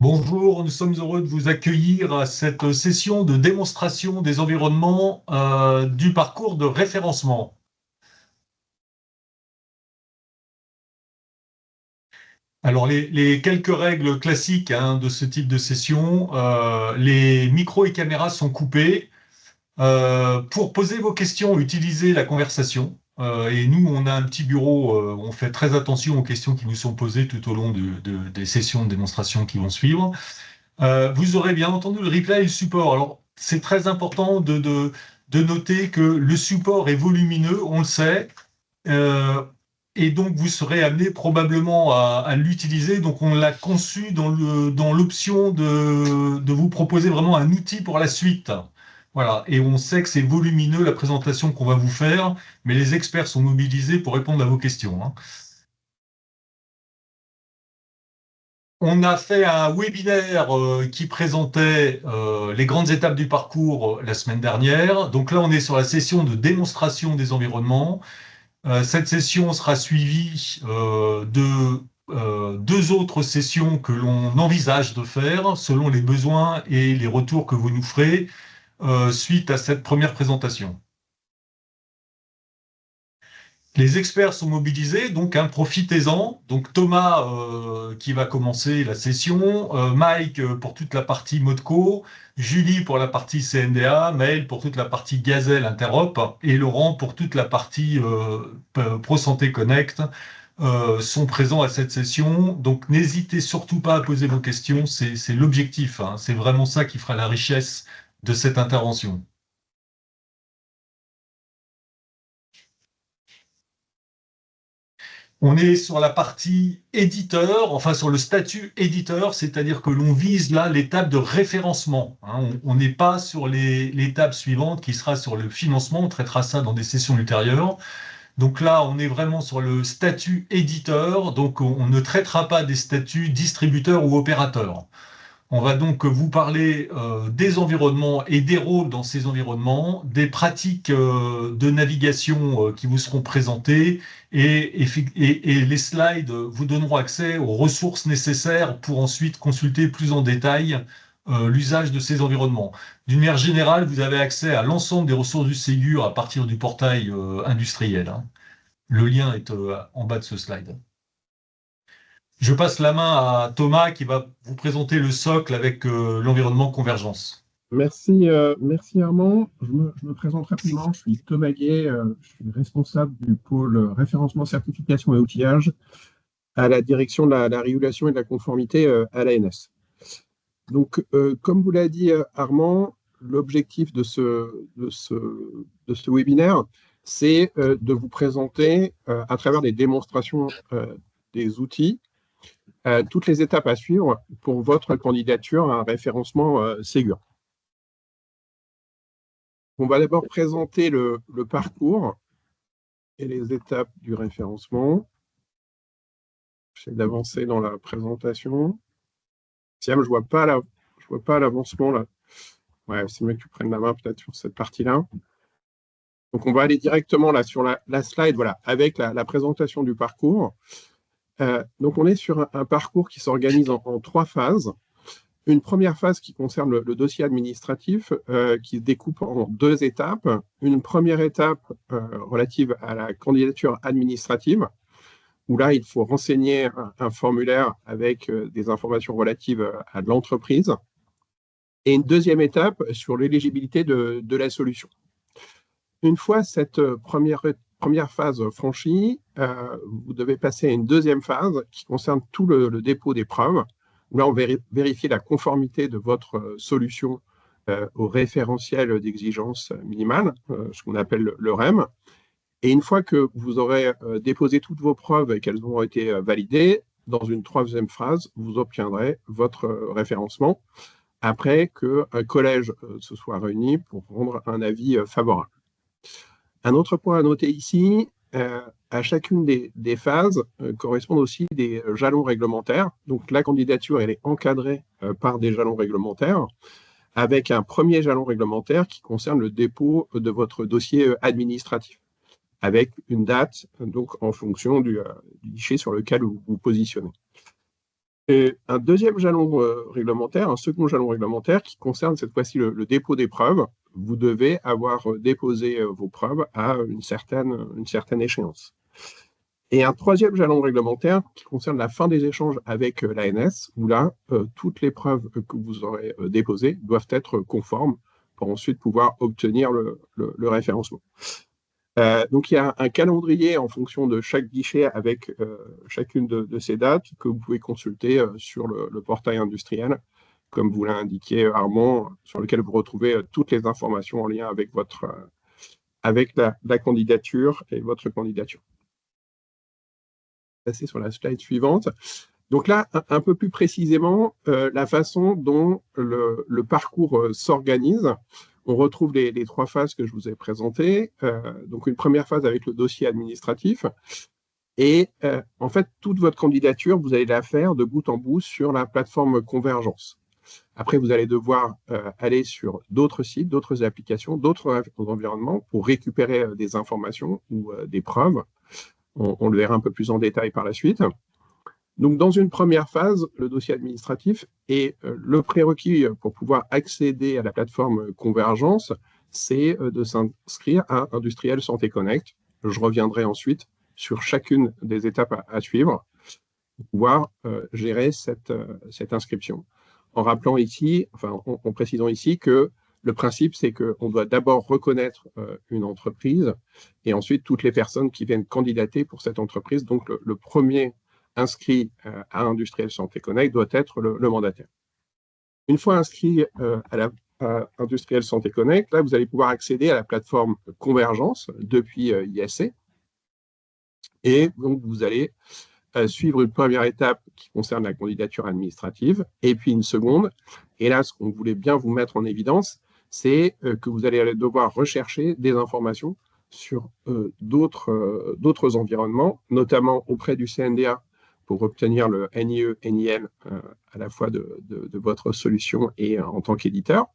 Bonjour, nous sommes heureux de vous accueillir à cette session de démonstration des environnements du parcours de référencement. Alors, les quelques règles classiques de ce type de session, les micros et caméras sont coupés. Pour poser vos questions, utilisez la conversation. Et nous, on a un petit bureau, on fait très attention aux questions qui nous sont posées tout au long des sessions de démonstration qui vont suivre. Vous aurez bien entendu le replay et le support. Alors, c'est très important de noter que le support est volumineux, on le sait, euh, et donc vous serez amené probablement à l'utiliser. Donc, on l'a conçu dans l'option de vous proposer vraiment un outil pour la suite. Voilà, et on sait que c'est volumineux la présentation qu'on va vous faire, mais les experts sont mobilisés pour répondre à vos questions, hein. On a fait un webinaire qui présentait les grandes étapes du parcours la semaine dernière. Donc là, on est sur la session de démonstration des environnements. Cette session sera suivie de deux autres sessions que l'on envisage de faire selon les besoins et les retours que vous nous ferez suite à cette première présentation. Les experts sont mobilisés, donc profitez-en. Donc Thomas qui va commencer la session, Mike pour toute la partie Modco, Julie pour la partie CNDA, Maël pour toute la partie Gazelle Interop et Laurent pour toute la partie Pro Santé Connect sont présents à cette session. Donc n'hésitez surtout pas à poser vos questions, c'est l'objectif, hein. C'est vraiment ça qui fera la richesse de cette intervention. On est sur la partie éditeur, enfin sur le statut éditeur, c'est-à-dire que l'on vise là l'étape de référencement, hein. On n'est pas sur l'étape suivante qui sera sur le financement, on traitera ça dans des sessions ultérieures. Donc là, on est vraiment sur le statut éditeur, donc on ne traitera pas des statuts distributeur ou opérateur. On va donc vous parler des environnements et des rôles dans ces environnements, des pratiques de navigation qui vous seront présentées et les slides vous donneront accès aux ressources nécessaires pour ensuite consulter plus en détail l'usage de ces environnements. D'une manière générale, vous avez accès à l'ensemble des ressources du Ségur à partir du portail industriel, hein. Le lien est en bas de ce slide. Je passe la main à Thomas qui va vous présenter le socle avec l'environnement convergence. Merci Armand. Je me présente rapidement. Je suis Thomas Guet, je suis responsable du pôle référencement, certification et outillage à la direction de la régulation et de la conformité à l'ANS. Donc, comme vous l'a dit Armand, l'objectif de ce webinaire, c'est de vous présenter à travers des démonstrations des outils toutes les étapes à suivre pour votre candidature à un référencement Ségur. On va d'abord présenter le parcours et les étapes du référencement. J'essaie d'avancer dans la présentation. Siam, je vois pas l'avancement là. Ouais, c'est mieux que tu prennes la main peut-être sur cette partie-là. Donc, on va aller directement là sur la slide, voilà, avec la présentation du parcours. Donc, on est sur un parcours qui s'organise en trois phases. Une première phase qui concerne le dossier administratif, qui se découpe en deux étapes. Une première étape relative à la candidature administrative, où là, il faut renseigner un formulaire avec des informations relatives à l'entreprise. Et une deuxième étape sur l'éligibilité de la solution. Une fois cette première phase franchie, vous devez passer à une deuxième phase qui concerne tout le dépôt des preuves, où là, on vérifie la conformité de votre solution au référentiel d'exigence minimale, ce qu'on appelle le REM. Et une fois que vous aurez déposé toutes vos preuves et qu'elles auront été validées, dans une troisième phase, vous obtiendrez votre référencement après qu'un collège se soit réuni pour rendre un avis favorable. Un autre point à noter ici, à chacune des phases correspondent aussi des jalons réglementaires. Donc la candidature, elle est encadrée par des jalons réglementaires, avec un premier jalon réglementaire qui concerne le dépôt de votre dossier administratif, avec une date donc en fonction du guichet sur lequel vous vous positionnez. Et un deuxième jalon réglementaire, un second jalon réglementaire qui concerne cette fois-ci le dépôt des preuves. Vous devez avoir déposé vos preuves à une certaine échéance. Et un troisième jalon réglementaire qui concerne la fin des échanges avec l'ANS, où là, toutes les preuves que vous aurez déposées doivent être conformes pour ensuite pouvoir obtenir le référencement. Donc, il y a un calendrier en fonction de chaque guichet avec chacune de ces dates que vous pouvez consulter sur le portail industriel, comme vous l'a indiqué Armand, sur lequel vous retrouvez toutes les informations en lien avec, avec la candidature et votre candidature. Passer sur la slide suivante. Donc là, un peu plus précisément, la façon dont le parcours s'organise. On retrouve les trois phases que je vous ai présentées. Donc une première phase avec le dossier administratif. Et en fait, toute votre candidature, vous allez la faire de bout en bout sur la plateforme Convergence. Après, vous allez devoir aller sur d'autres sites, d'autres applications, d'autres environnements pour récupérer des informations ou des preuves. On le verra un peu plus en détail par la suite. Donc, dans une première phase, le dossier administratif et le prérequis pour pouvoir accéder à la plateforme Convergence, c'est de s'inscrire à Industriel Santé Connect. Je reviendrai ensuite sur chacune des étapes à suivre pour pouvoir gérer cette inscription. En rappelant ici, en précisant ici que le principe, c'est qu'on doit d'abord reconnaître une entreprise et ensuite toutes les personnes qui viennent candidater pour cette entreprise. Donc, le premier inscrit à Industriel Santé Connect doit être le mandataire. Une fois inscrit à Industriel Santé Connect, là, vous allez pouvoir accéder à la plateforme Convergence depuis ISC. Et donc, vous allez suivre une première étape qui concerne la candidature administrative, et puis une seconde. Et là, ce qu'on voulait bien vous mettre en évidence, c'est que vous allez devoir rechercher des informations sur d'autres environnements, notamment auprès du CNDA pour obtenir le NIE, NIN à la fois de votre solution et en tant qu'éditeur,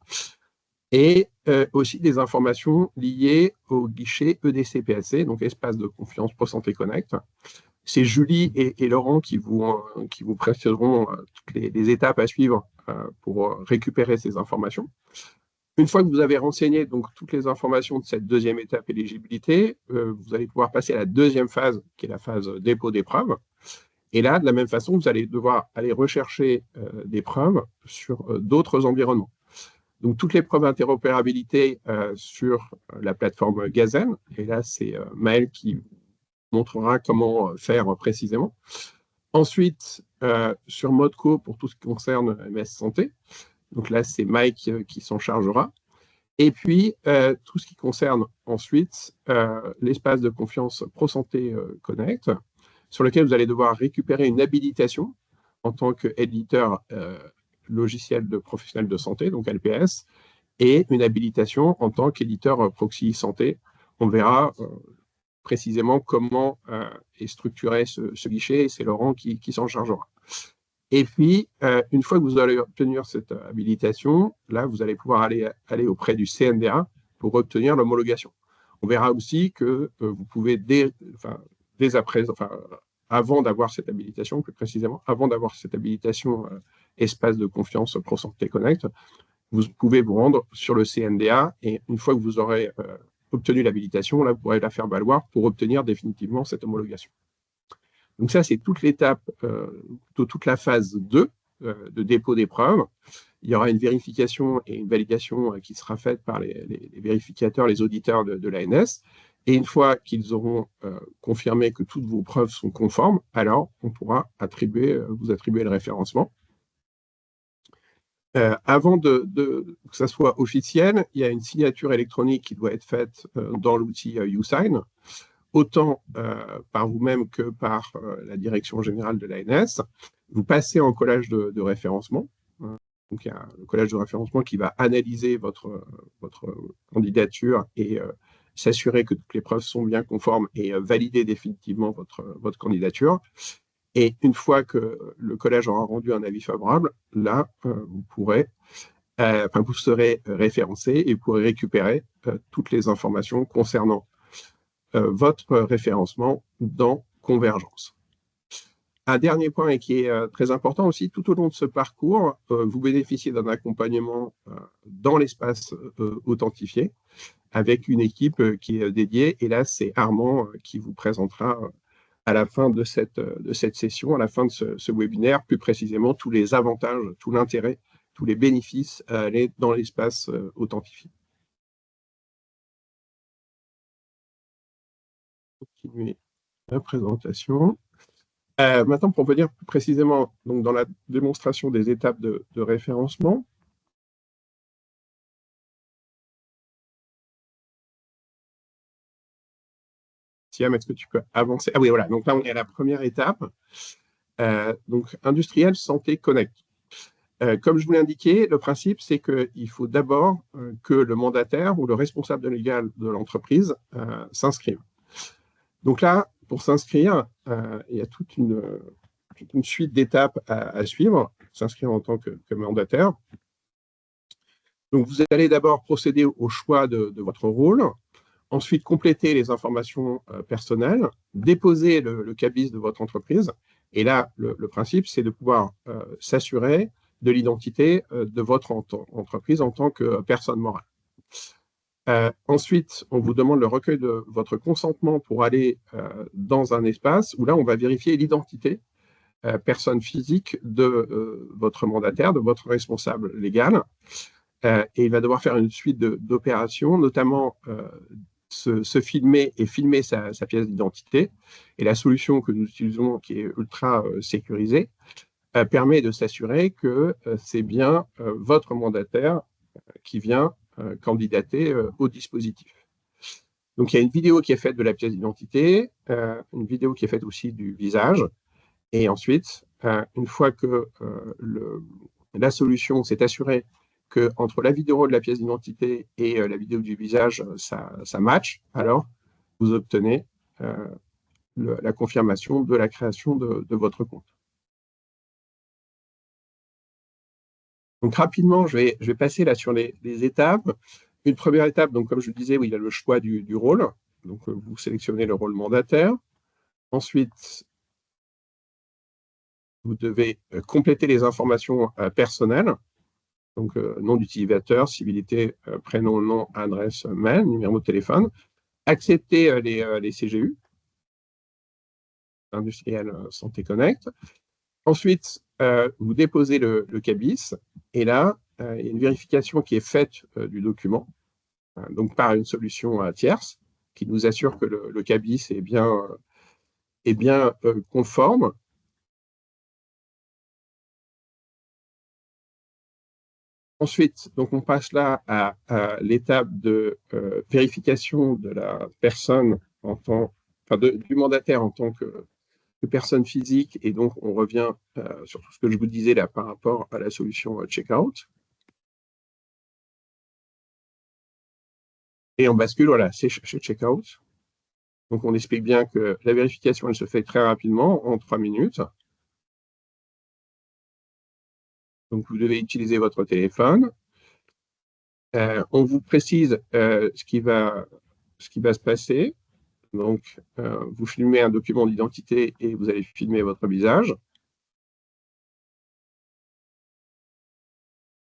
et aussi des informations liées au guichet EDC-PSC, donc Espace de confiance pour Santé Connect. C'est Julie et Laurent qui vous préciseront toutes les étapes à suivre pour récupérer ces informations. Une fois que vous avez renseigné donc toutes les informations de cette deuxième étape éligibilité, vous allez pouvoir passer à la deuxième phase, qui est la phase dépôt des preuves. Et là, de la même façon, vous allez devoir aller rechercher des preuves sur d'autres environnements. Donc, toutes les preuves d'interopérabilité sur la plateforme Gazen. Et là, c'est Maël qui montrera comment faire précisément. Ensuite, sur Modco, pour tout ce qui concerne MS Santé. Donc là, c'est Mike qui s'en chargera. Et puis, tout ce qui concerne ensuite l'espace de confiance ProSanté Connect, sur lequel vous allez devoir récupérer une habilitation en tant qu'éditeur logiciel de professionnels de santé, donc LPS, et une habilitation en tant qu'éditeur proxy santé. On verra précisément comment est structuré ce guichet, et c'est Laurent qui s'en chargera. Et puis, une fois que vous allez obtenir cette habilitation, là, vous allez pouvoir aller auprès du CNDA pour obtenir l'homologation. On verra aussi que vous pouvez, avant d'avoir cette habilitation, plus précisément, avant d'avoir cette habilitation espace de confiance ProSanté Connect, vous pouvez vous rendre sur le CNDA et une fois que vous aurez obtenu l'habilitation, là, vous pourrez la faire valoir pour obtenir définitivement cette homologation. Donc ça, c'est toute l'étape, toute la phase 2 de dépôt des preuves. Il y aura une vérification et une validation qui sera faite par les vérificateurs, les auditeurs de l'ANS. Et une fois qu'ils auront confirmé que toutes vos preuves sont conformes, alors on pourra vous attribuer le référencement. Avant que ça soit officiel, il y a une signature électronique qui doit être faite dans l'outil YouSign, autant par vous-même que par la direction générale de l'ANS. Vous passez en collage de référencement. Donc, il y a le collage de référencement qui va analyser votre candidature et s'assurer que toutes les preuves sont bien conformes et valider définitivement votre candidature. Et une fois que le collège aura rendu un avis favorable, là, vous serez référencé et vous pourrez récupérer toutes les informations concernant votre référencement dans Convergence. Un dernier point et qui est très important aussi, tout au long de ce parcours, vous bénéficiez d'un accompagnement dans l'espace authentifié avec une équipe qui est dédiée. Et là, c'est Armand qui vous présentera à la fin de cette session, à la fin de ce webinaire, plus précisément tous les avantages, tout l'intérêt, tous les bénéfices à aller dans l'espace authentifié. Continuer la présentation. Maintenant, pour venir plus précisément donc, dans la démonstration des étapes de référencement, Siam, est-ce que tu peux avancer? Ah oui, voilà. Donc là, on est à la première étape. Donc, Industriel Santé Connect. Comme je vous l'ai indiqué, le principe, c'est qu'il faut d'abord que le mandataire ou le responsable légal de l'entreprise s'inscrive. Donc là, pour s'inscrire, il y a toute une suite d'étapes à suivre, s'inscrire en tant que mandataire. Donc, vous allez d'abord procéder au choix de votre rôle, ensuite compléter les informations personnelles, déposer le cabis de votre entreprise. Et là, le principe, c'est de pouvoir s'assurer de l'identité de votre entreprise en tant que personne morale. Ensuite, on vous demande le recueil de votre consentement pour aller dans un espace où là, on va vérifier l'identité personne physique de votre mandataire, de votre responsable légal. Et il va devoir faire une suite d'opérations, notamment se filmer et filmer sa pièce d'identité. Et la solution que nous utilisons, qui est ultra sécurisée, permet de s'assurer que c'est bien votre mandataire qui vient candidater au dispositif. Donc, il y a une vidéo qui est faite de la pièce d'identité, une vidéo qui est faite aussi du visage. Et ensuite, une fois que la solution s'est assurée qu'entre la vidéo de la pièce d'identité et la vidéo du visage, ça match, alors vous obtenez la confirmation de la création de votre compte. Donc rapidement, je vais passer là sur les étapes. Une première étape, donc comme je le disais, il y a le choix du rôle. Donc vous sélectionnez le rôle mandataire. Ensuite, vous devez compléter les informations personnelles. Donc nom d'utilisateur, civilité, prénom, nom, adresse, mail, numéro de téléphone. Accepter les CGU, Industriel Santé Connect. Ensuite, vous déposez le cabis. Et là, il y a une vérification qui est faite du document, donc par une solution tierce, qui nous assure que le cabis est bien conforme. Ensuite, donc on passe là à l'étape de vérification de la personne du mandataire en tant que personne physique, et donc on revient sur tout ce que je vous disais là par rapport à la solution Checkout. Et on bascule, voilà, c'est chez Checkout. Donc on explique bien que la vérification, elle se fait très rapidement, en 3 minutes. Donc vous devez utiliser votre téléphone. On vous précise ce qui va se passer. Donc, vous filmez un document d'identité et vous allez filmer votre visage.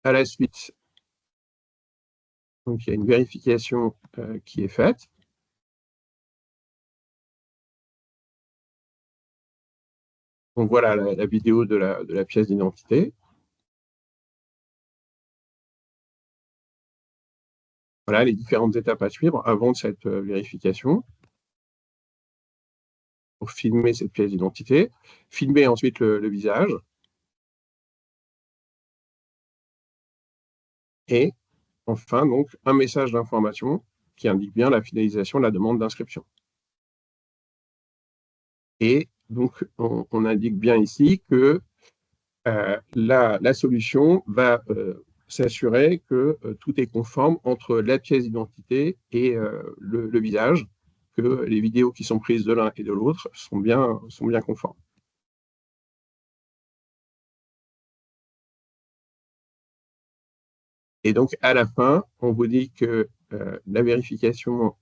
À la suite, donc, il y a une vérification qui est faite. Donc voilà la vidéo de la pièce d'identité. Voilà les différentes étapes à suivre avant de cette vérification. Pour filmer cette pièce d'identité. Filmer ensuite le visage. Et enfin, donc, un message d'information qui indique bien la finalisation de la demande d'inscription. Et donc, on indique bien ici que la solution va s'assurer que tout est conforme entre la pièce d'identité et le visage, que les vidéos qui sont prises de l'un et de l'autre sont bien conformes. Et donc, à la fin, on vous dit que la vérification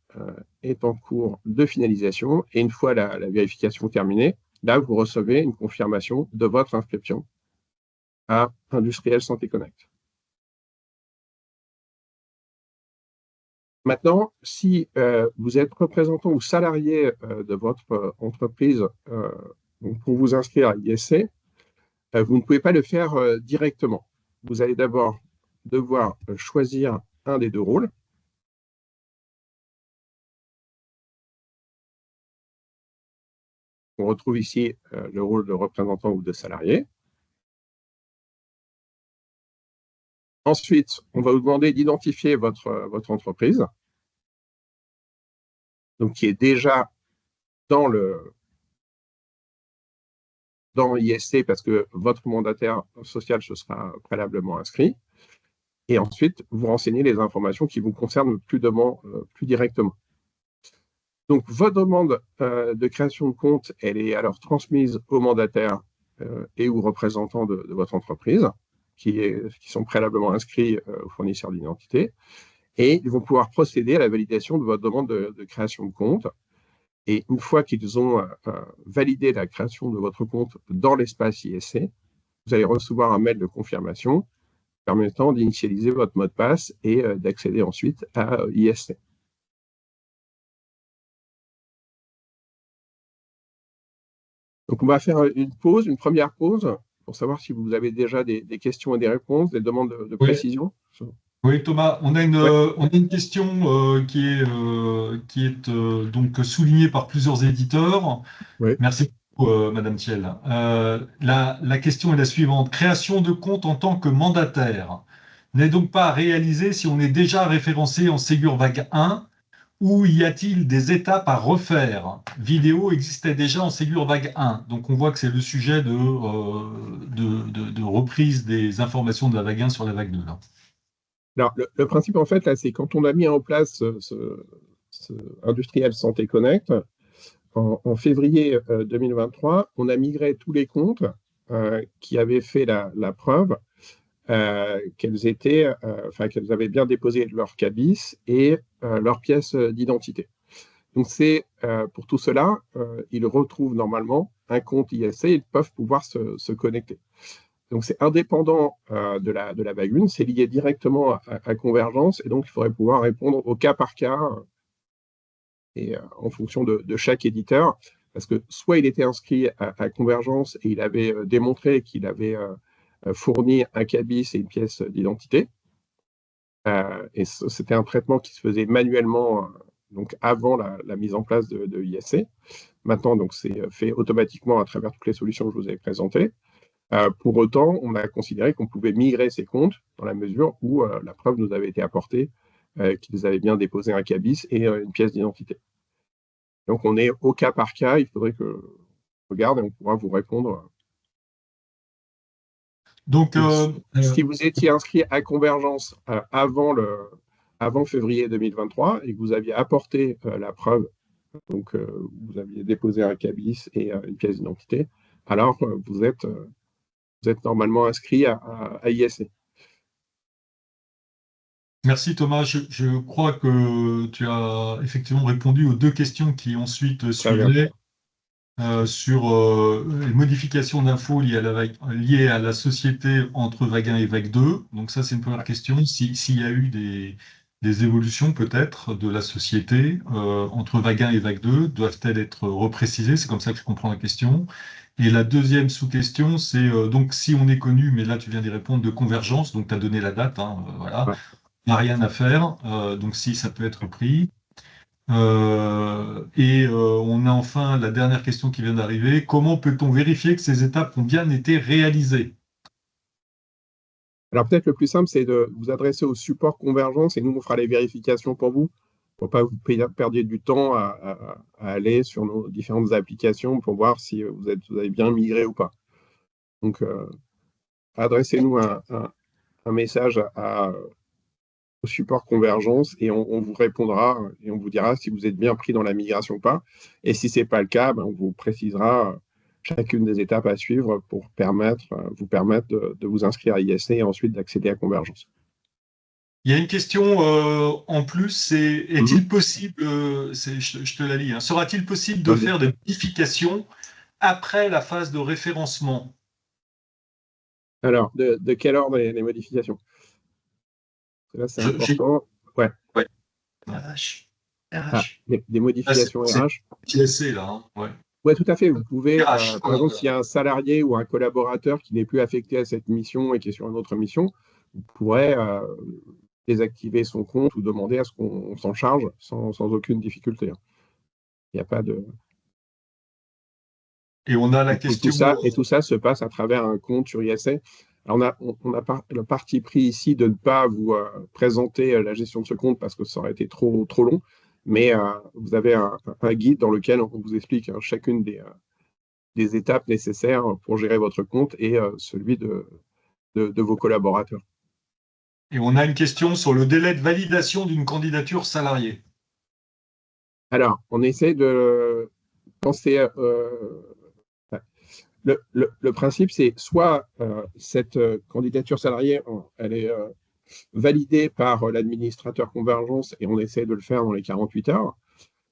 est en cours de finalisation. Et une fois la vérification terminée, là, vous recevez une confirmation de votre inscription à Industriel Santé Connect. Maintenant, si vous êtes représentant ou salarié de votre entreprise pour vous inscrire à ISC, vous ne pouvez pas le faire directement. Vous allez d'abord devoir choisir un des deux rôles. On retrouve ici le rôle de représentant ou de salarié. Ensuite, on va vous demander d'identifier votre entreprise, donc qui est déjà dans ISC parce que votre mandataire social se sera préalablement inscrit. Et ensuite, vous renseignez les informations qui vous concernent plus directement. Donc, votre demande de création de compte, elle est alors transmise au mandataire et aux représentants de votre entreprise, qui sont préalablement inscrits au fournisseur d'identité. Et ils vont pouvoir procéder à la validation de votre demande de création de compte. Et une fois qu'ils ont validé la création de votre compte dans l'espace ISC, vous allez recevoir un mail de confirmation permettant d'initialiser votre mot de passe et d'accéder ensuite à ISC. Donc, on va faire une première pause, pour savoir si vous avez déjà des questions et des réponses, des demandes de précision. Oui, Thomas, on a une question qui est donc soulignée par plusieurs éditeurs. Oui. Merci beaucoup, Madame Thiel. La question est la suivante. Création de compte en tant que mandataire n'est donc pas à réaliser si on est déjà référencé en Ségur Vague 1 ou y a-t-il des étapes à refaire? Vidéo existait déjà en Ségur Vague 1. Donc on voit que c'est le sujet de reprise des informations de la Vague 1 sur la Vague 2. Là. Alors, le principe, en fait, là, c'est quand on a mis en place ce Industriel Santé Connect, en février 2023, on a migré tous les comptes qui avaient fait la preuve qu'elles avaient bien déposé leur CABIS et leur pièce d'identité. Donc, pour tout cela, ils retrouvent normalement un compte ISC et ils peuvent pouvoir se connecter. Donc, c'est indépendant de la vague 1, c'est lié directement à Convergence, et donc il faudrait pouvoir répondre au cas par cas et en fonction de chaque éditeur, parce que soit il était inscrit à Convergence et il avait démontré qu'il avait fourni un CABIS et une pièce d'identité, et c'était un traitement qui se faisait manuellement donc avant la mise en place de ISC. Maintenant, donc, c'est fait automatiquement à travers toutes les solutions que je vous ai présentées. Pour autant, on a considéré qu'on pouvait migrer ces comptes dans la mesure où la preuve nous avait été apportée qu'ils avaient bien déposé un CABIS et une pièce d'identité. Donc, on est au cas par cas. Il faudrait que je regarde et on pourra vous répondre. Donc, si vous étiez inscrit à Convergence avant février 2023 et que vous aviez apporté la preuve, donc vous aviez déposé un CABIS et une pièce d'identité, alors vous êtes normalement inscrit à ISC. Merci Thomas. Je crois que tu as effectivement répondu aux deux questions qui ensuite suivaient sur les modifications d'infos liées à la société entre vague 1 et vague 2. Donc ça, c'est une première question. S'il y a eu des évolutions peut-être de la société entre vague 1 et vague 2, doivent-elles être reprécisées? C'est comme ça que je comprends la question. Et la deuxième sous-question, c'est donc si on est connu, mais là tu viens d'y répondre, de Convergence, donc tu as donné la date, voilà. Ouais. Il n'y a rien à faire, donc si ça peut être pris. On a enfin la dernière question qui vient d'arriver. Comment peut-on vérifier que ces étapes ont bien été réalisées? Alors peut-être le plus simple, c'est de vous adresser au support Convergence et nous, on fera les vérifications pour vous, pour pas vous perdiez du temps à aller sur nos différentes applications pour voir si vous avez bien migré ou pas. Donc, adressez-nous un message au support Convergence et on vous répondra et on vous dira si vous êtes bien pris dans la migration ou pas. Et si ce n'est pas le cas, on vous précisera chacune des étapes à suivre pour vous permettre de vous inscrire à ISC et ensuite d'accéder à Convergence. Il y a une question en plus, est-il possible, je te la lis, sera-t-il possible de faire des modifications après la phase de référencement. Alors, de quel ordre les modifications? Là, c'est important. Ouais. Ouais. RH. Ah, RH. des Là, modifications RH. PSC, là. Hein. Ouais. Oui, tout à fait. Vous pouvez, RH. par exemple, s'il y a un salarié ou un collaborateur qui n'est plus affecté à cette mission et qui est sur une autre mission, vous pourrez désactiver son compte ou demander à ce qu'on s'en charge sans aucune difficulté. Il n'y a pas de... Et on a la Et question. tout ça se passe à travers un compte sur ISA. Alors on a le parti pris ici de ne pas vous présenter la gestion de ce compte parce que ça aurait été trop long, mais vous avez un guide dans lequel on vous explique chacune des étapes nécessaires pour gérer votre compte et celui de vos collaborateurs. Et on a une question sur le délai de validation d'une candidature salariée. Alors, on essaie de penser... le principe, c'est soit cette candidature salariée, elle est validée par l'administrateur convergence et on essaie de le faire dans les 48 heures,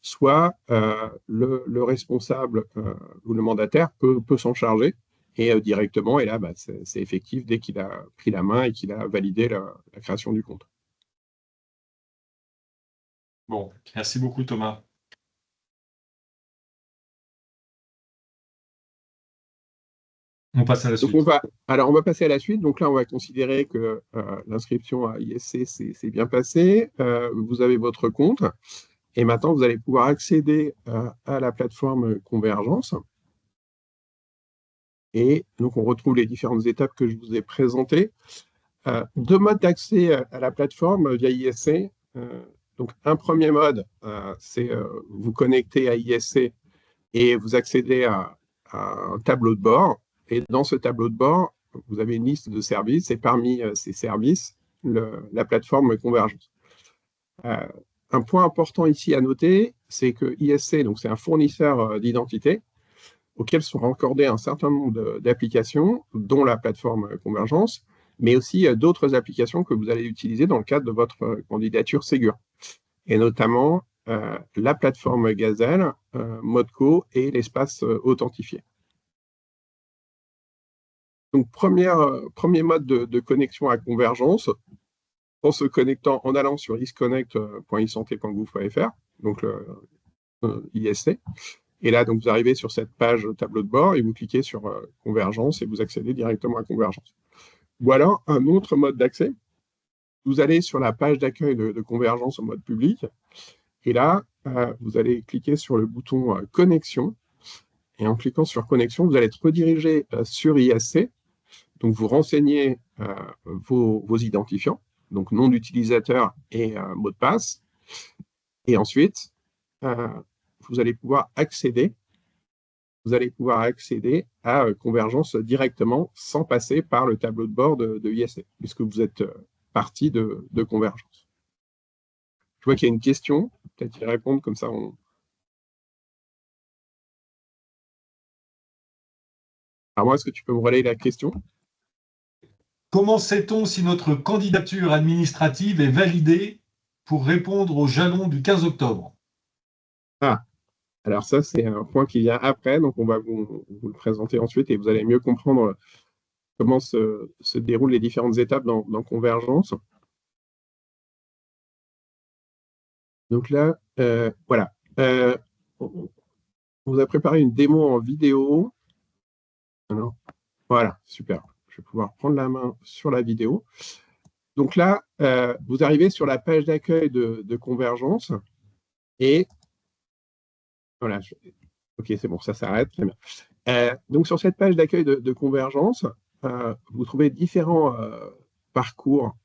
soit le responsable ou le mandataire peut s'en charger et directement, et là, bah, c'est effectif dès qu'il a pris la main et qu'il a validé la création du compte. Bon, merci beaucoup Thomas. On passe à la Donc suite. on va passer à la suite. Donc là, on va considérer que l'inscription à ISC s'est bien passée. Vous avez votre compte. Et maintenant, vous allez pouvoir accéder à la plateforme Convergence. Et donc, on retrouve les différentes étapes que je vous ai présentées. Deux modes d'accès à la plateforme via ISC. Donc, un premier mode, c'est vous connecter à ISC et vous accédez à un tableau de bord. Et dans ce tableau de bord, vous avez une liste de services. Et parmi ces services, la plateforme Convergence. Un point important ici à noter, c'est que ISC, donc c'est un fournisseur d'identité auquel sont raccordés un certain nombre d'applications, dont la plateforme Convergence, mais aussi d'autres applications que vous allez utiliser dans le cadre de votre candidature Ségur, et notamment la plateforme Gazelle, Modco et l'espace authentifié. Donc, premier mode de connexion à Convergence, en se connectant, en allant sur isconnect.isanté.gouv.fr, donc ISC. Et là, donc, vous arrivez sur cette page tableau de bord et vous cliquez sur Convergence et vous accédez directement à Convergence. Ou alors, un autre mode d'accès, vous allez sur la page d'accueil de Convergence en mode public. Et là, vous allez cliquer sur le bouton Connexion. Et en cliquant sur Connexion, vous allez être redirigé sur ISC. Donc, vous renseignez vos identifiants, donc nom d'utilisateur et mot de passe. Et ensuite, vous allez pouvoir accéder à Convergence directement sans passer par le tableau de bord de ISC, puisque vous êtes partie de Convergence. Je vois qu'il y a une question, peut-être y répondre, comme ça on... Alors moi, est-ce que tu peux me relayer la question? Comment sait-on si notre candidature administrative est validée pour répondre au jalon du 15 octobre? Ah, alors ça, c'est un point qui vient après, donc on va vous le présenter ensuite et vous allez mieux comprendre comment se déroulent les différentes étapes dans Convergence. Donc là, voilà. On vous a préparé une démo en vidéo. Alors, voilà, super. Je vais pouvoir prendre la main sur la vidéo. Donc là, vous arrivez sur la page d'accueil de Convergence et voilà. Ok, c'est bon, ça s'arrête. Très bien. Donc sur cette page d'accueil de Convergence, vous trouvez différents parcours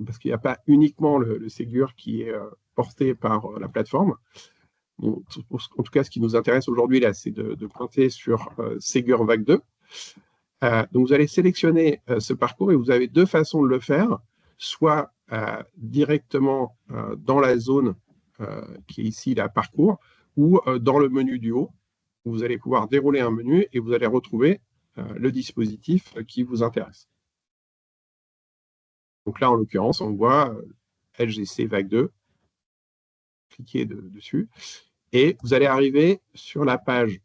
parce qu'il n'y a pas uniquement le Ségur qui est porté par la plateforme. Bon, en tout cas, ce qui nous intéresse aujourd'hui, là, c'est de pointer sur Ségur Vague 2. Donc, vous allez sélectionner ce parcours et vous avez deux façons de le faire, soit directement dans la zone qui est ici, la parcours, ou dans le menu du haut, où vous allez pouvoir dérouler un menu et vous allez retrouver le dispositif qui vous intéresse. Donc là, en l'occurrence, on voit LGC Vague 2. Cliquez dessus et vous allez arriver sur la page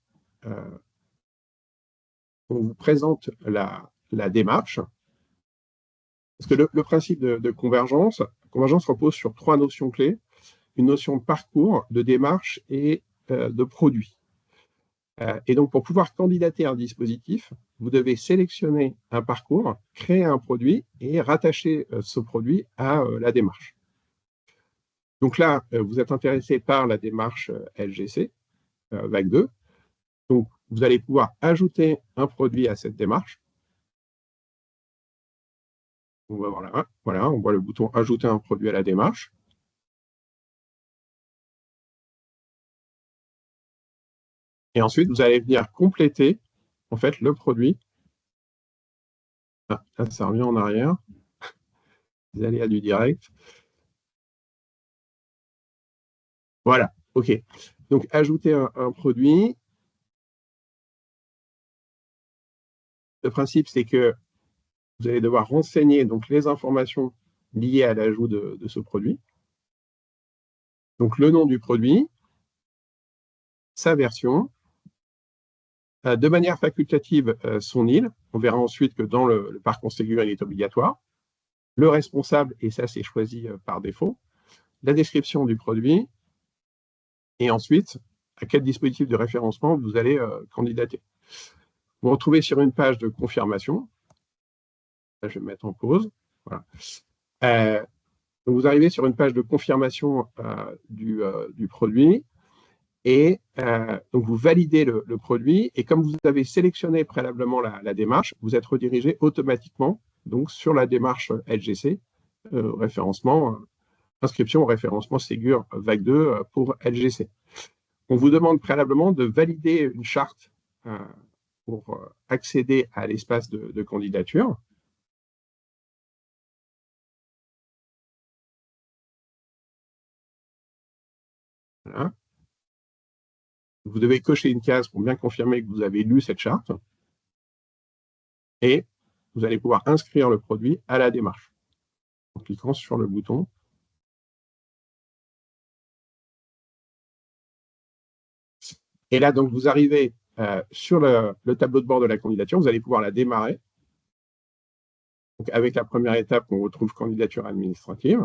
on vous présente la démarche. Parce que le principe de convergence repose sur 3 notions clés. Une notion de parcours, de démarche et de produit. Et donc, pour pouvoir candidater un dispositif, vous devez sélectionner un parcours, créer un produit et rattacher ce produit à la démarche. Donc là, vous êtes intéressé par la démarche LGC, vague 2. Donc, vous allez pouvoir ajouter un produit à cette démarche. On va voir là. Voilà, on voit le bouton « Ajouter un produit à la démarche ». Et ensuite, vous allez venir compléter en fait le produit. Ah, là, ça revient en arrière. Les aléas du direct. Voilà, OK. Donc, ajouter un produit. Le principe, c'est que vous allez devoir renseigner donc, les informations liées à l'ajout de ce produit. Donc, le nom du produit, sa version, de manière facultative, son île. On verra ensuite que dans le parcours Ségur, il est obligatoire. Le responsable, et ça, c'est choisi par défaut. La description du produit. Et ensuite, à quel dispositif de référencement vous allez candidater. Vous vous retrouvez sur une page de confirmation. Là, je vais me mettre en pause. Voilà. Donc vous arrivez sur une page de confirmation du produit et donc vous validez le produit et comme vous avez sélectionné préalablement la démarche, vous êtes redirigé automatiquement donc, sur la démarche LGC, référencement, inscription au référencement Ségur vague 2 pour LGC. On vous demande préalablement de valider une charte pour accéder à l'espace de candidature. Voilà. Vous devez cocher une case pour bien confirmer que vous avez lu cette charte. Et vous allez pouvoir inscrire le produit à la démarche en cliquant sur le bouton. Et là, donc, vous arrivez sur le tableau de bord de la candidature. Vous allez pouvoir la démarrer. Donc, avec la première étape, on retrouve candidature administrative.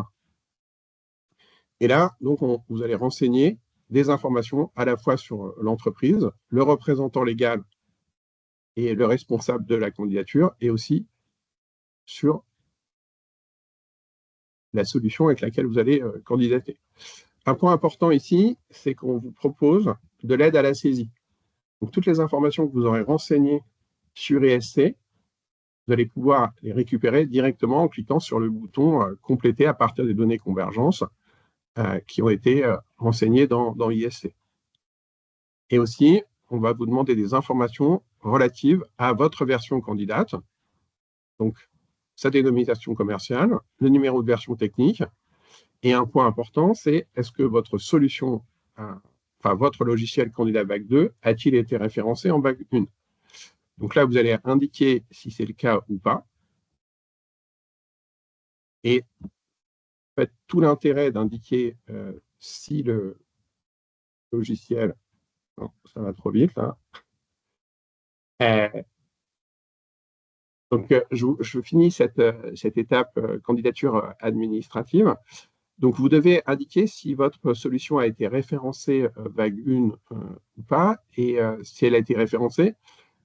Et là, donc, vous allez renseigner des informations à la fois sur l'entreprise, le représentant légal et le responsable de la candidature, et aussi sur la solution avec laquelle vous allez candidater. Un point important ici, c'est qu'on vous propose de l'aide à la saisie. Donc, toutes les informations que vous aurez renseignées sur ESC, vous allez pouvoir les récupérer directement en cliquant sur le bouton « Compléter à partir des données convergence » qui ont été renseignées dans ISC. Et aussi, on va vous demander des informations relatives à votre version candidate, donc sa dénomination commerciale, le numéro de version technique, et un point important, c'est est-ce que votre solution, votre logiciel candidat bac 2 a-t-il été référencé en bac 1? Donc là, vous allez indiquer si c'est le cas ou pas. Et en fait, tout l'intérêt d'indiquer si le logiciel... Non, ça va trop vite, là. Donc, je finis cette étape candidature administrative. Donc, vous devez indiquer si votre solution a été référencée vague 1 ou pas. Et si elle a été référencée,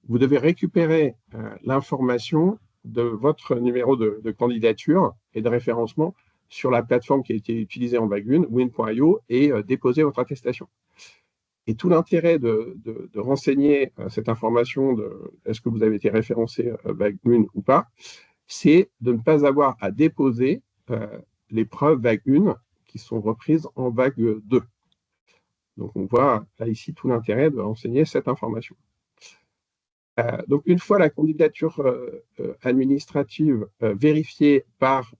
vous devez récupérer l'information de votre numéro de candidature et de référencement sur la plateforme qui a été utilisée en vague 1, win.io, et déposer votre attestation. Et tout l'intérêt de renseigner cette information de est-ce que vous avez été référencé vague 1 ou pas, c'est de ne pas avoir à déposer les preuves vague 1 qui sont reprises en vague 2. Donc, on voit là ici tout l'intérêt de renseigner cette information. Donc, une fois la candidature administrative vérifiée par...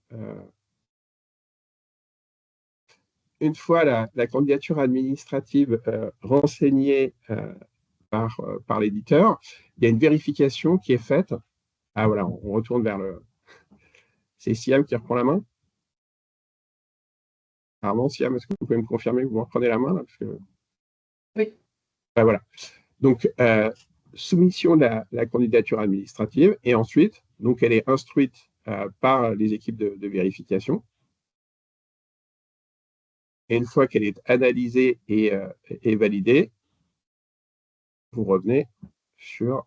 une fois la candidature administrative renseignée par l'éditeur, il y a une vérification qui est faite. Ah voilà, on retourne vers le... C'est Siam qui reprend la main. Alors non, Siam, est-ce que vous pouvez me confirmer que vous reprenez la main là, parce que... Oui. Ah, voilà. Donc, soumission de la candidature administrative, et ensuite, donc elle est instruite par les équipes de vérification. Et une fois qu'elle est analysée et validée, vous revenez sur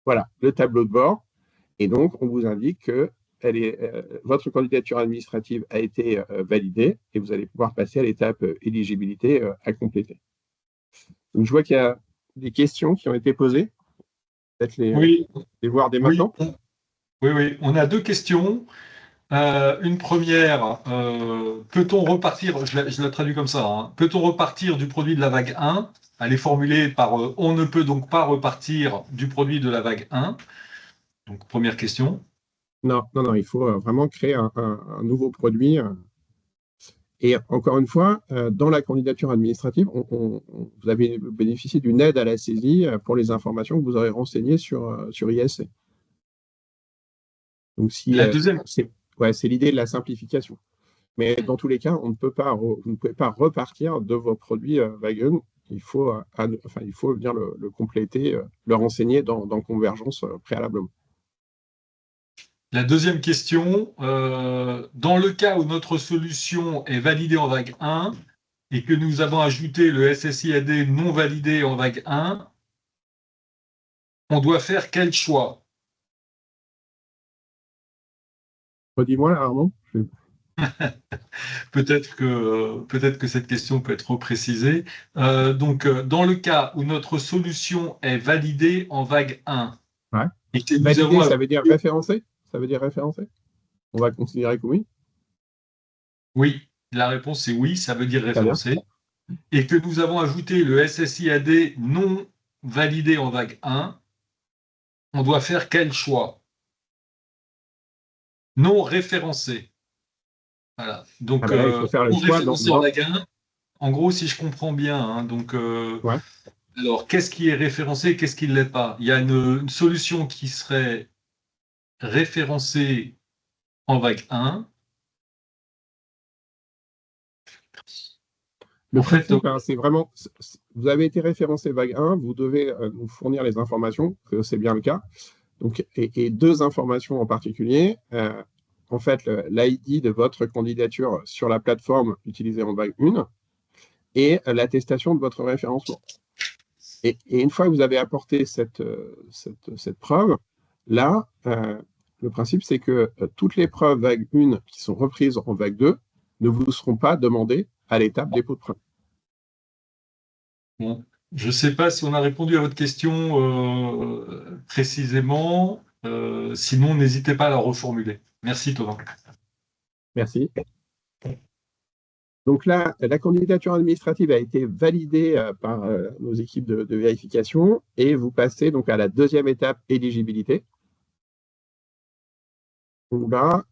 voilà, le tableau de bord. Et donc, on vous indique que votre candidature administrative a été validée et vous allez pouvoir passer à l'étape éligibilité à compléter. Donc, je vois qu'il y a des questions qui ont été posées. Peut-être Oui, les voir dès oui, maintenant. oui. On a deux questions. Une première, peut-on repartir, je la traduis comme ça, hein, peut-on repartir du produit de la vague 1? Elle est formulée par on ne peut donc pas repartir du produit de la vague 1. Donc, première question. Non, il faut vraiment créer un nouveau produit. Et encore une fois, dans la candidature administrative, vous avez bénéficié d'une aide à la saisie pour les informations que vous aurez renseignées sur ISC. Donc, La deuxième, c'est l'idée de la simplification. Mais dans tous les cas, vous ne pouvez pas repartir de vos produits Wagon. Il faut venir le compléter, le renseigner dans Convergence préalablement. la deuxième question, dans le cas où notre solution est validée en vague 1 et que nous avons ajouté le SSIAD non validé en vague 1, on doit faire quel choix? Redis-moi, Armand. Peut-être que cette question peut être reprécisée. Dans le cas où notre solution est validée en vague 1 Ouais. et que nous Validé, avons ça veut dire référencé? Ça veut dire référencé? On va considérer que oui. oui, la réponse est oui, ça veut dire Très bien. référencé, et que nous avons ajouté le SSIAD non validé en vague 1, on doit faire quel choix? Non référencé. Voilà. Donc, Là, il faut faire le non choix référencé en vague 1, en gros, si je comprends bien, hein, Ouais. alors, qu'est-ce qui est référencé et qu'est-ce qui ne l'est pas? Il y a une solution qui serait référencée en vague 1. Le En fait, principe, hein, c'est vraiment, vous avez été référencé vague 1, vous devez nous fournir les informations, que c'est bien le cas. Donc, et deux informations en particulier. En fait, l'ID de votre candidature sur la plateforme utilisée en vague 1 et l'attestation de votre référencement. Et une fois que vous avez apporté cette preuve, là, le principe, c'est que toutes les preuves vague 1 qui sont reprises en vague 2 ne vous seront pas demandées à l'étape dépôt de preuve. bon, je ne sais pas si on a répondu à votre question précisément. Sinon, n'hésitez pas à la reformuler. Merci, Thomas. Merci. Donc là, la candidature administrative a été validée par nos équipes de vérification et vous passez donc à la deuxième étape, éligibilité. Donc là,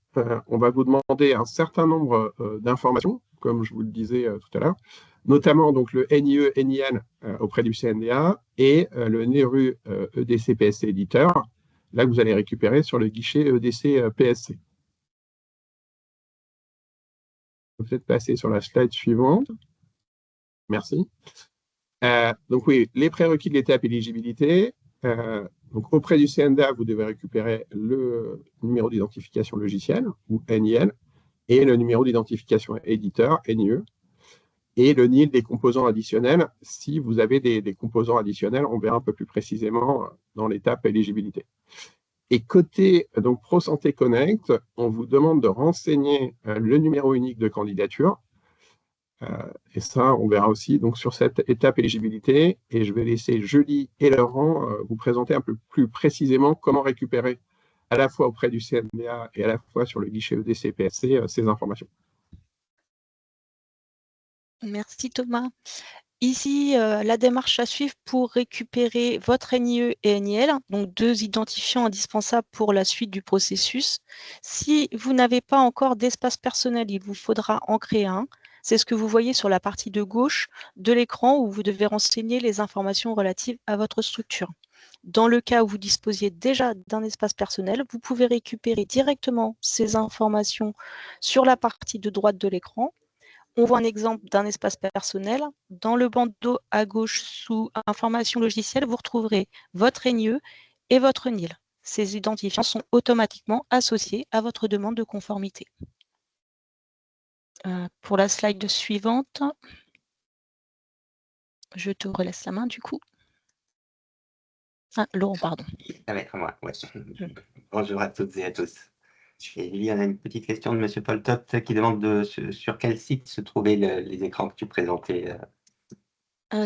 on va vous demander un certain nombre d'informations, comme je vous le disais tout à l'heure, notamment donc le NIE, NIN auprès du CNDA et le NERU EDC PSC éditeur, là que vous allez récupérer sur le guichet EDC PSC. On peut peut-être passer sur la slide suivante. Merci. Donc oui, les prérequis de l'étape éligibilité. Donc auprès du CNDA, vous devez récupérer le numéro d'identification logicielle, ou NIL, et le numéro d'identification éditeur, NIE, et le NIL des composants additionnels. Si vous avez des composants additionnels, on verra un peu plus précisément dans l'étape éligibilité. Et côté donc Pro Santé Connect, on vous demande de renseigner le numéro unique de candidature. Et ça, on verra aussi donc, sur cette étape éligibilité. Et je vais laisser Julie et Laurent vous présenter un peu plus précisément comment récupérer à la fois auprès du CNDA et à la fois sur le guichet EDC PSC ces informations. Merci Thomas. Ici, la démarche à suivre pour récupérer votre NIE et NIL, donc deux identifiants indispensables pour la suite du processus. Si vous n'avez pas encore d'espace personnel, il vous faudra en créer un. C'est ce que vous voyez sur la partie de gauche de l'écran où vous devez renseigner les informations relatives à votre structure. Dans le cas où vous disposiez déjà d'un espace personnel, vous pouvez récupérer directement ces informations sur la partie de droite de l'écran. on voit un exemple d'un espace personnel. Dans le bandeau à gauche, sous information logicielle, vous retrouverez votre NIE et votre NIL. Ces identifiants sont automatiquement associés à votre demande de conformité. Pour la slide suivante, je te relaisse la main du coup. Ah, Laurent, pardon. Ça va être à moi, ouais. Bonjour à toutes et à tous. Et il y en a une petite question de M. Paul Tot qui demande sur quel site se trouvaient les écrans que tu présentais.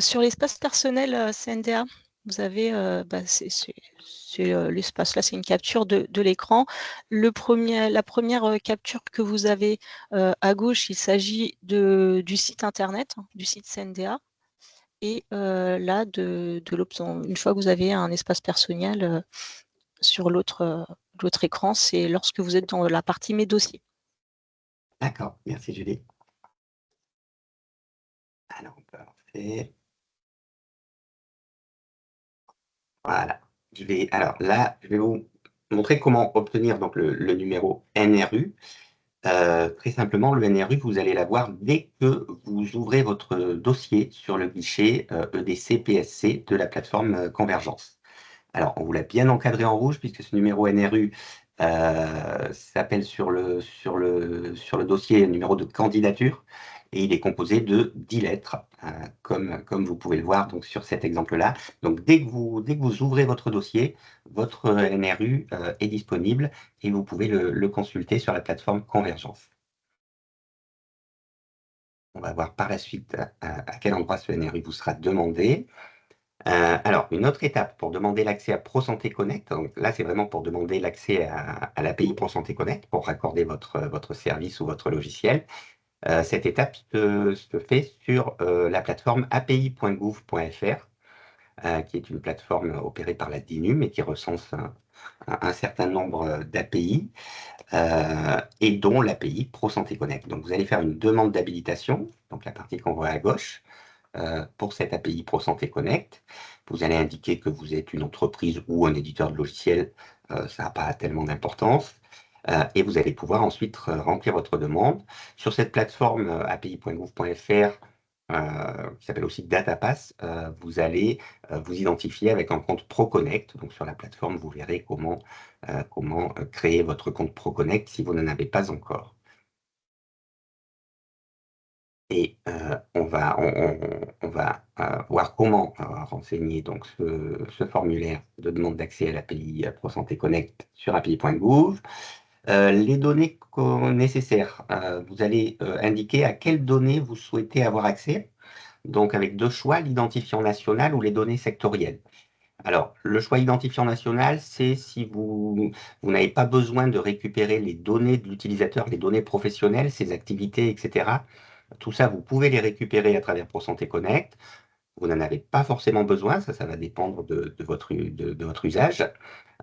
Sur l'espace personnel CNDA, vous avez, l'espace là, c'est une capture de l'écran. La première capture que vous avez à gauche, il s'agit du site internet, du site CNDA. Et là, de l'option, une fois que vous avez un espace personnel sur l'autre écran, c'est lorsque vous êtes dans la partie Mes dossiers. D'accord, merci Julie. Alors, parfait. Voilà. Alors là, je vais vous montrer comment obtenir donc, le numéro NRU. Très simplement, le NRU, vous allez l'avoir dès que vous ouvrez votre dossier sur le guichet EDC PSC de la plateforme Convergence. Alors, on vous l'a bien encadré en rouge puisque ce numéro NRU s'appelle sur le dossier numéro de candidature et il est composé de 10 lettres, comme vous pouvez le voir donc, sur cet exemple-là. Donc, dès que vous ouvrez votre dossier, votre NRU est disponible et vous pouvez le consulter sur la plateforme Convergence. On va voir par la suite à quel endroit ce NRU vous sera demandé. Alors, une autre étape pour demander l'accès à ProSanté Connect, donc là c'est vraiment pour demander l'accès à l'API ProSanté Connect pour raccorder votre service ou votre logiciel. Cette étape se fait sur la plateforme api.gouv.fr, qui est une plateforme opérée par la DINUM et qui recense un certain nombre d'API, et dont l'API ProSanté Connect. Donc vous allez faire une demande d'habilitation, donc la partie qu'on voit à gauche, pour cette API ProSanté Connect. Vous allez indiquer que vous êtes une entreprise ou un éditeur de logiciel, ça n'a pas tellement d'importance. Et vous allez pouvoir ensuite remplir votre demande. Sur cette plateforme api.gouv.fr, qui s'appelle aussi DataPass, vous allez vous identifier avec un compte ProConnect. Donc sur la plateforme, vous verrez comment créer votre compte ProConnect si vous n'en avez pas encore. Et on va voir comment renseigner donc, ce formulaire de demande d'accès à l'API ProSanté Connect sur api.gouv. Les données nécessaires, vous allez indiquer à quelles données vous souhaitez avoir accès. Donc avec deux choix, l'identifiant national ou les données sectorielles. Alors, le choix identifiant national, c'est si vous n'avez pas besoin de récupérer les données de l'utilisateur, les données professionnelles, ses activités, etc. Tout ça, vous pouvez les récupérer à travers ProSanté Connect. Vous n'en avez pas forcément besoin, ça va dépendre de votre usage.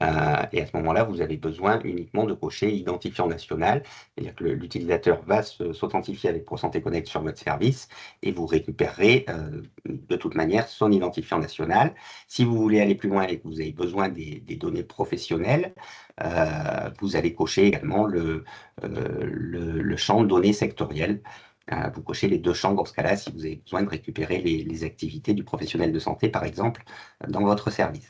Et à ce moment-là, vous avez besoin uniquement de cocher identifiant national, c'est-à-dire que l'utilisateur va s'authentifier avec ProSanté Connect sur votre service et vous récupérerez de toute manière son identifiant national. Si vous voulez aller plus loin et que vous avez besoin des données professionnelles, vous allez cocher également le champ données sectorielles. Vous cochez les deux champs dans ce cas-là si vous avez besoin de récupérer les activités du professionnel de santé, par exemple, dans votre service.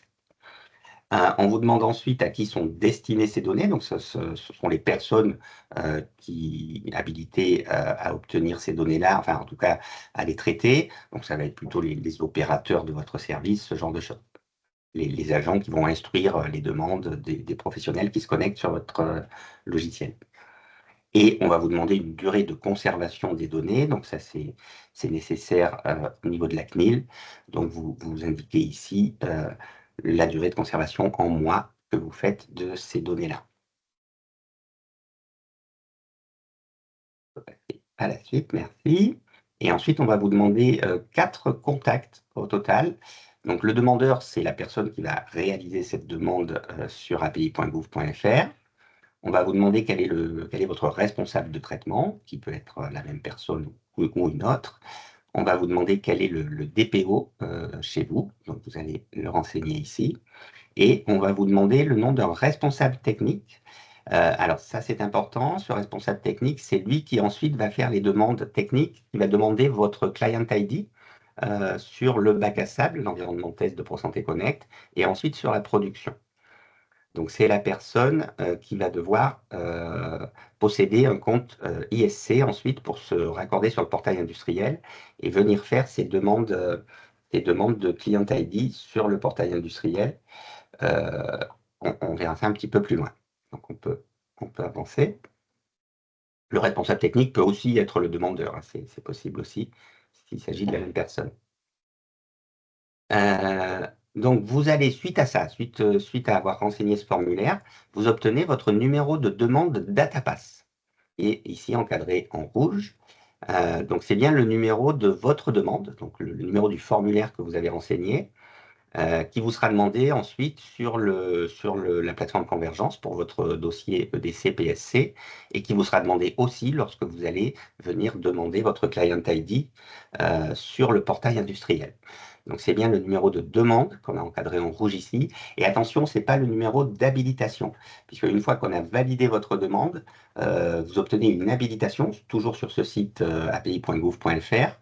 On vous demande ensuite à qui sont destinées ces données. Donc, ce sont les personnes qui habilitées à obtenir ces données-là, enfin, en tout cas, à les traiter. Donc, ça va être plutôt les opérateurs de votre service, ce genre de choses. Les agents qui vont instruire les demandes des professionnels qui se connectent sur votre logiciel. Et on va vous demander une durée de conservation des données. Donc, ça, c'est nécessaire au niveau de la CNIL. Donc, vous indiquez ici la durée de conservation en mois que vous faites de ces données-là. On va passer à la suite, merci. Et ensuite, on va vous demander 4 contacts au total. Donc, le demandeur, c'est la personne qui va réaliser cette demande sur api.gouv.fr. On va vous demander quel est votre responsable de traitement, qui peut être la même personne ou une autre. On va vous demander quel est le DPO chez vous, donc vous allez le renseigner ici. Et on va vous demander le nom d'un responsable technique. Alors ça, c'est important. Ce responsable technique, c'est lui qui ensuite va faire les demandes techniques, qui va demander votre client ID sur le bac à sable, l'environnement de test de ProSanté Connect, et ensuite sur la production. Donc c'est la personne qui va devoir posséder un compte ISC ensuite pour se raccorder sur le portail industriel et venir faire ces demandes de client ID sur le portail industriel. On verra ça un petit peu plus loin. Donc on peut avancer. Le responsable technique peut aussi être le demandeur, hein, c'est possible aussi s'il s'agit de la même personne. Donc vous allez, suite à ça, suite à avoir renseigné ce formulaire, vous obtenez votre numéro de demande DataPass. Et ici encadré en rouge. Donc c'est bien le numéro de votre demande, donc le numéro du formulaire que vous avez renseigné, qui vous sera demandé ensuite sur la plateforme Convergence pour votre dossier EDC PSC et qui vous sera demandé aussi lorsque vous allez venir demander votre client ID sur le portail industriel. Donc c'est bien le numéro de demande qu'on a encadré en rouge ici. Et attention, ce n'est pas le numéro d'habilitation, puisque une fois qu'on a validé votre demande, vous obtenez une habilitation, toujours sur ce site api.gouv.fr.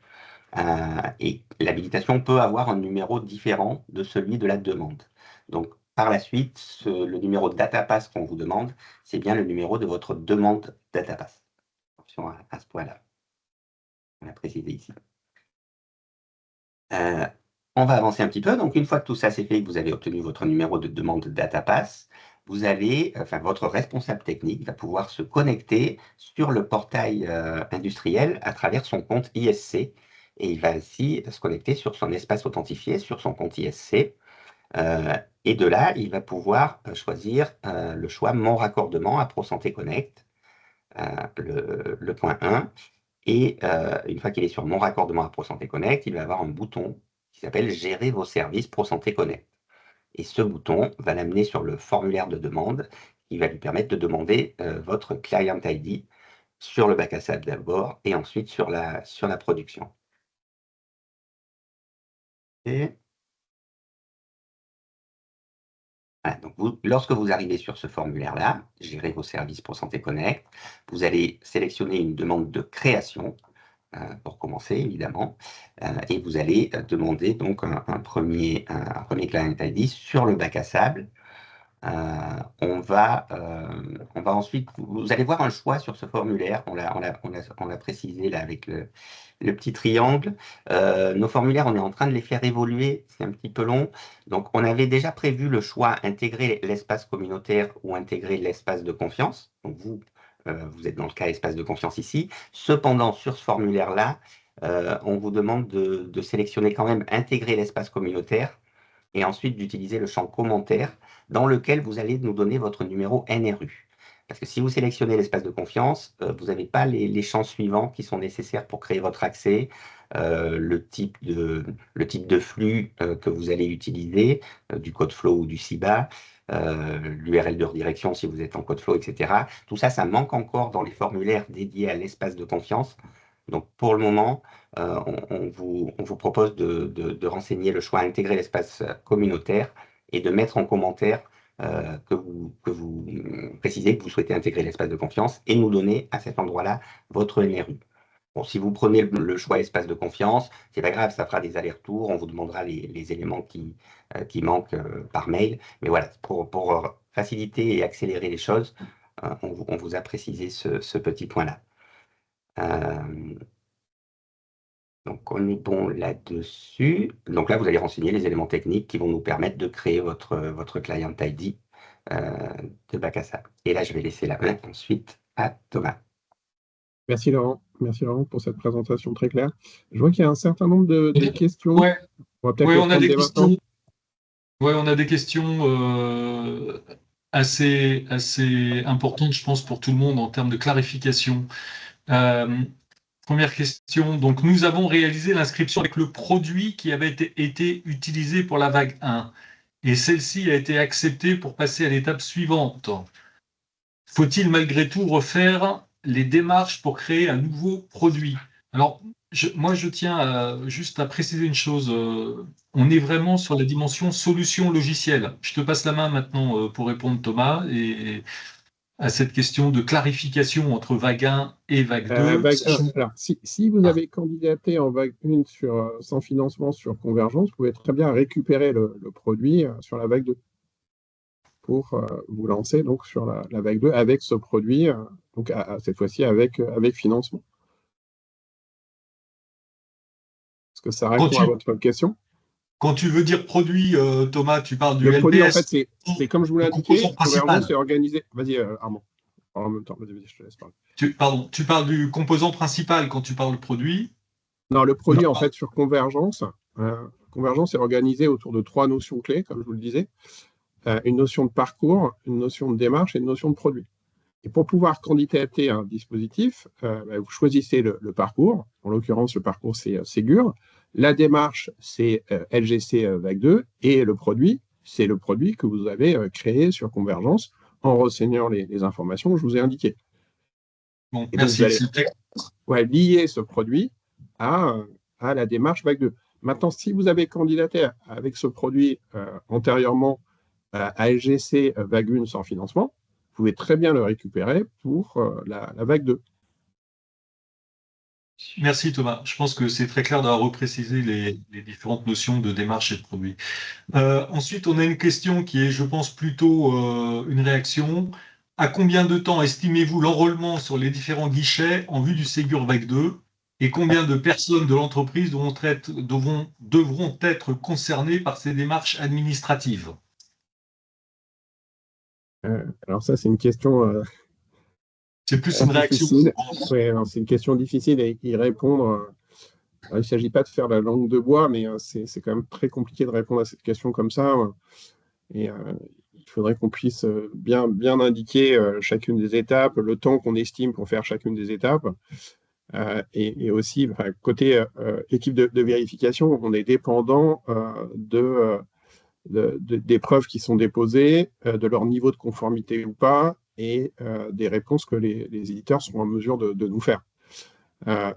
Et l'habilitation peut avoir un numéro différent de celui de la demande. Donc, par la suite, le numéro de DataPass qu'on vous demande, c'est bien le numéro de votre demande DataPass. Attention à ce point-là. On l'a précisé ici. On va avancer un petit peu. Donc, une fois que tout ça c'est fait, que vous avez obtenu votre numéro de demande de DataPass, vous allez, votre responsable technique va pouvoir se connecter sur le portail industriel à travers son compte ISC. Et il va ainsi se connecter sur son espace authentifié, sur son compte ISC. Et de là, il va pouvoir choisir le choix Mon raccordement à ProSanté Connect, le point 1. Et une fois qu'il est sur Mon raccordement à ProSanté Connect, il va avoir un bouton qui s'appelle Gérer vos services ProSanté Connect. Et ce bouton va l'amener sur le formulaire de demande qui va lui permettre de demander votre client ID sur le bac à sable d'abord et ensuite sur la production. Voilà, donc lorsque vous arrivez sur ce formulaire-là, Gérer vos services ProSanté Connect, vous allez sélectionner une demande de création, pour commencer évidemment, et vous allez demander donc un premier client ID sur le bac à sable. On va ensuite, vous allez voir un choix sur ce formulaire, on l'a précisé là avec le petit triangle. Nos formulaires, on est en train de les faire évoluer, c'est un petit peu long. Donc, on avait déjà prévu le choix intégrer l'espace communautaire ou intégrer l'espace de confiance. Donc, vous êtes dans le cas espace de confiance ici. Cependant, sur ce formulaire-là, on vous demande de sélectionner quand même intégrer l'espace communautaire et ensuite d'utiliser le champ commentaire dans lequel vous allez nous donner votre numéro NRU. Parce que si vous sélectionnez l'espace de confiance, vous n'avez pas les champs suivants qui sont nécessaires pour créer votre accès, le type de flux que vous allez utiliser, du code flow ou du CIBA, l'URL de redirection si vous êtes en code flow, etc. Tout ça, ça manque encore dans les formulaires dédiés à l'espace de confiance. Donc, pour le moment, on vous propose de renseigner le choix intégrer l'espace communautaire et de mettre en commentaire que vous précisez que vous souhaitez intégrer l'espace de confiance et nous donner à cet endroit-là votre NRU. Bon, si vous prenez le choix espace de confiance, c'est pas grave, ça fera des allers-retours, on vous demandera les éléments qui manquent par mail. Mais voilà, pour faciliter et accélérer les choses, on vous a précisé ce petit point-là. Donc, on est bon là-dessus. Donc là, vous allez renseigner les éléments techniques qui vont nous permettre de créer votre client ID de bac à sable. Et là, je vais laisser la main ensuite à Thomas. Merci Laurent. Merci Laurent pour cette présentation très claire. Je vois qu'il y a un certain nombre de questions. Ouais. On va peut-être les prendre dès maintenant. Ouais, on a des questions assez importantes, je pense, pour tout le monde en termes de clarification. Première question, donc nous avons réalisé l'inscription avec le produit qui avait été utilisé pour la vague 1 et celle-ci a été acceptée pour passer à l'étape suivante. Faut-il malgré tout refaire les démarches pour créer un nouveau produit? Alors, moi je tiens juste à préciser une chose, on est vraiment sur la dimension solution logicielle. Je te passe la main maintenant pour répondre Thomas et à cette question de clarification entre vague 1 et vague 2. Vague 1. Alors, si vous avez candidaté en vague 1 sans financement sur Convergence, vous pouvez très bien récupérer le produit sur la vague 2 pour vous lancer donc sur la vague 2 avec ce produit, donc cette fois-ci avec financement. Est-ce que ça répond à votre question? Quand tu veux dire produit, Thomas, tu parles du Le produit, en LBS. fait, c'est comme je vous l'ai indiqué, Convergence est organisé. Vas-y, Armand. En même temps, vas-y, je te laisse parler. Tu parles du composant principal quand tu parles de produit? Non, le produit, en fait, sur Convergence, Convergence est organisé autour de 3 notions clés, comme je vous le disais. Une notion de parcours, une notion de démarche et une notion de produit. Et pour pouvoir candidater à un dispositif, vous choisissez le parcours. En l'occurrence, le parcours, c'est Ségur. La démarche, c'est LGC Vague 2. Et le produit, c'est le produit que vous avez créé sur Convergence en renseignant les informations que je vous ai indiquées. Bon, et merci. Donc, vous allez lier ce produit à la démarche Vague 2. Maintenant, si vous avez candidaté avec ce produit antérieurement à LGC Vague 1 sans financement, vous pouvez très bien le récupérer pour la vague 2. Merci Thomas. Je pense que c'est très clair d'avoir reprécisé les différentes notions de démarche et de produit. Ensuite, on a une question qui est, je pense, plutôt une réaction. À combien de temps estimez-vous l'enrôlement sur les différents guichets en vue du Ségur Vague 2 et combien de personnes de l'entreprise devront être concernées par ces démarches administratives? Alors ça, c'est une question... c'est plus une réaction. Ouais, c'est une question difficile à y répondre. Il ne s'agit pas de faire la langue de bois, mais c'est quand même très compliqué de répondre à cette question comme ça. Et il faudrait qu'on puisse bien indiquer chacune des étapes, le temps qu'on estime pour faire chacune des étapes. Et aussi, côté équipe de vérification, on est dépendant des preuves qui sont déposées, de leur niveau de conformité ou pas, et des réponses que les éditeurs sont en mesure de nous faire.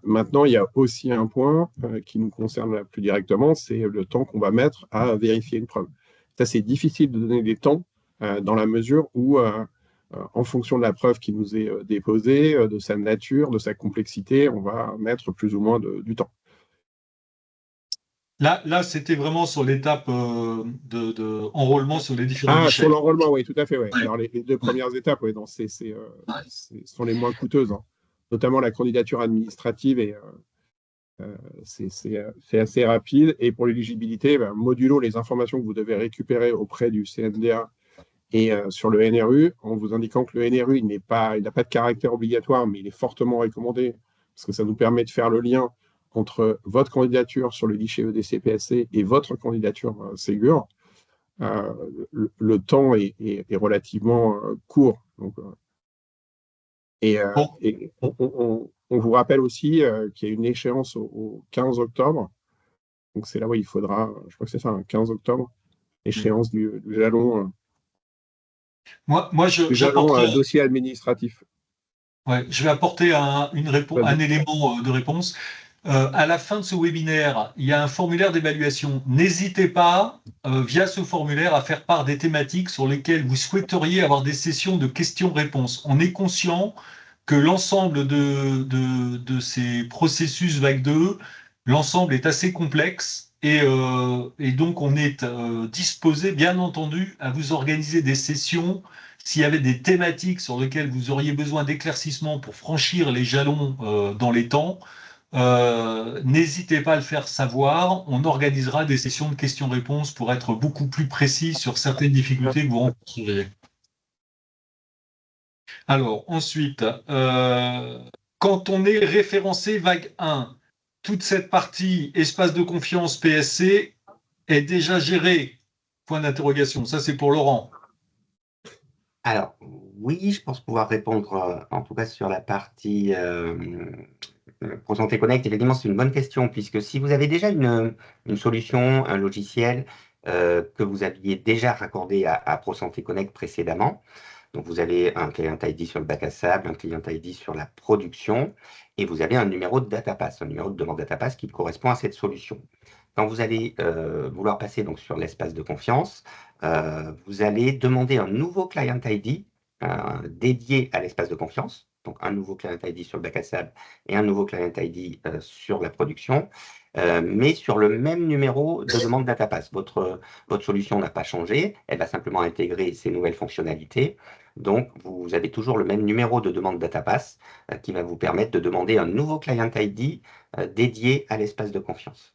Maintenant, il y a aussi un point qui nous concerne plus directement, c'est le temps qu'on va mettre à vérifier une preuve. Ça, c'est difficile de donner des temps dans la mesure où, en fonction de la preuve qui nous est déposée, de sa nature, de sa complexité, on va mettre plus ou moins du temps. Là, c'était vraiment sur l'étape de enrôlement sur les différents guichets. Sur l'enrôlement, oui, tout à fait. Ouais. Alors, les 2 premières étapes, ouais, sont les moins coûteuses, hein. Notamment la candidature administrative, et c'est assez rapide. Et pour l'éligibilité, modulo les informations que vous devez récupérer auprès du CNDA et sur le NRU, en vous indiquant que le NRU, il n'a pas de caractère obligatoire, mais il est fortement recommandé, parce que ça nous permet de faire le lien entre votre candidature sur le guichet EDC-PSC et votre candidature Ségur. Le temps est relativement court. Donc, on vous rappelle aussi qu'il y a une échéance au 15 octobre. Donc, c'est là où il faudra, je crois que c'est ça, 15 octobre, échéance du jalon. Dossier administratif. Ouais, je vais apporter un élément de réponse. À la fin de ce webinaire, il y a un formulaire d'évaluation. N'hésitez pas, via ce formulaire, à faire part des thématiques sur lesquelles vous souhaiteriez avoir des sessions de questions-réponses. On est conscient que l'ensemble de ces processus vague 2, l'ensemble est assez complexe et donc on est disposé, bien entendu, à vous organiser des sessions. S'il y avait des thématiques sur lesquelles vous auriez besoin d'éclaircissement pour franchir les jalons dans les temps, n'hésitez pas à le faire savoir. On organisera des sessions de questions-réponses pour être beaucoup plus précis sur certaines difficultés que vous rencontrerez. Alors, ensuite, quand on est référencé vague 1, toute cette partie espace de confiance PSC est déjà gérée? Point d'interrogation. Ça, c'est pour Laurent. Alors, oui, je pense pouvoir répondre, en tout cas sur la partie ProSanté Connect. Effectivement, c'est une bonne question, puisque si vous avez déjà une solution, un logiciel que vous aviez déjà raccordé à ProSanté Connect précédemment, donc vous avez un client ID sur le bac à sable, un client ID sur la production, et vous avez un numéro de datapass, un numéro de demande datapass qui correspond à cette solution. Quand vous allez vouloir passer donc sur l'espace de confiance, vous allez demander un nouveau client ID dédié à l'espace de confiance, donc un nouveau client ID sur le bac à sable et un nouveau client ID sur la production, mais sur le même numéro de demande DataPass. Votre solution n'a pas changé, elle va simplement intégrer ces nouvelles fonctionnalités. Donc, vous avez toujours le même numéro de demande DataPass qui va vous permettre de demander un nouveau client ID dédié à l'espace de confiance.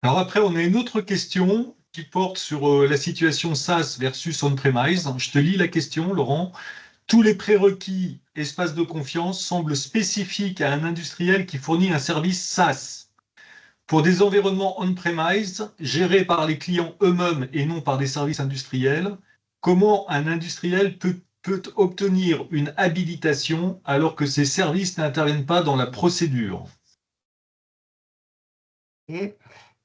Alors après, on a une autre question qui porte sur la situation SaaS versus on-premise. Je te lis la question, Laurent. Tous les prérequis espace de confiance semblent spécifiques à un industriel qui fournit un service SaaS. Pour des environnements on-premise gérés par les clients eux-mêmes et non par des services industriels, comment un industriel peut obtenir une habilitation alors que ces services n'interviennent pas dans la procédure? Et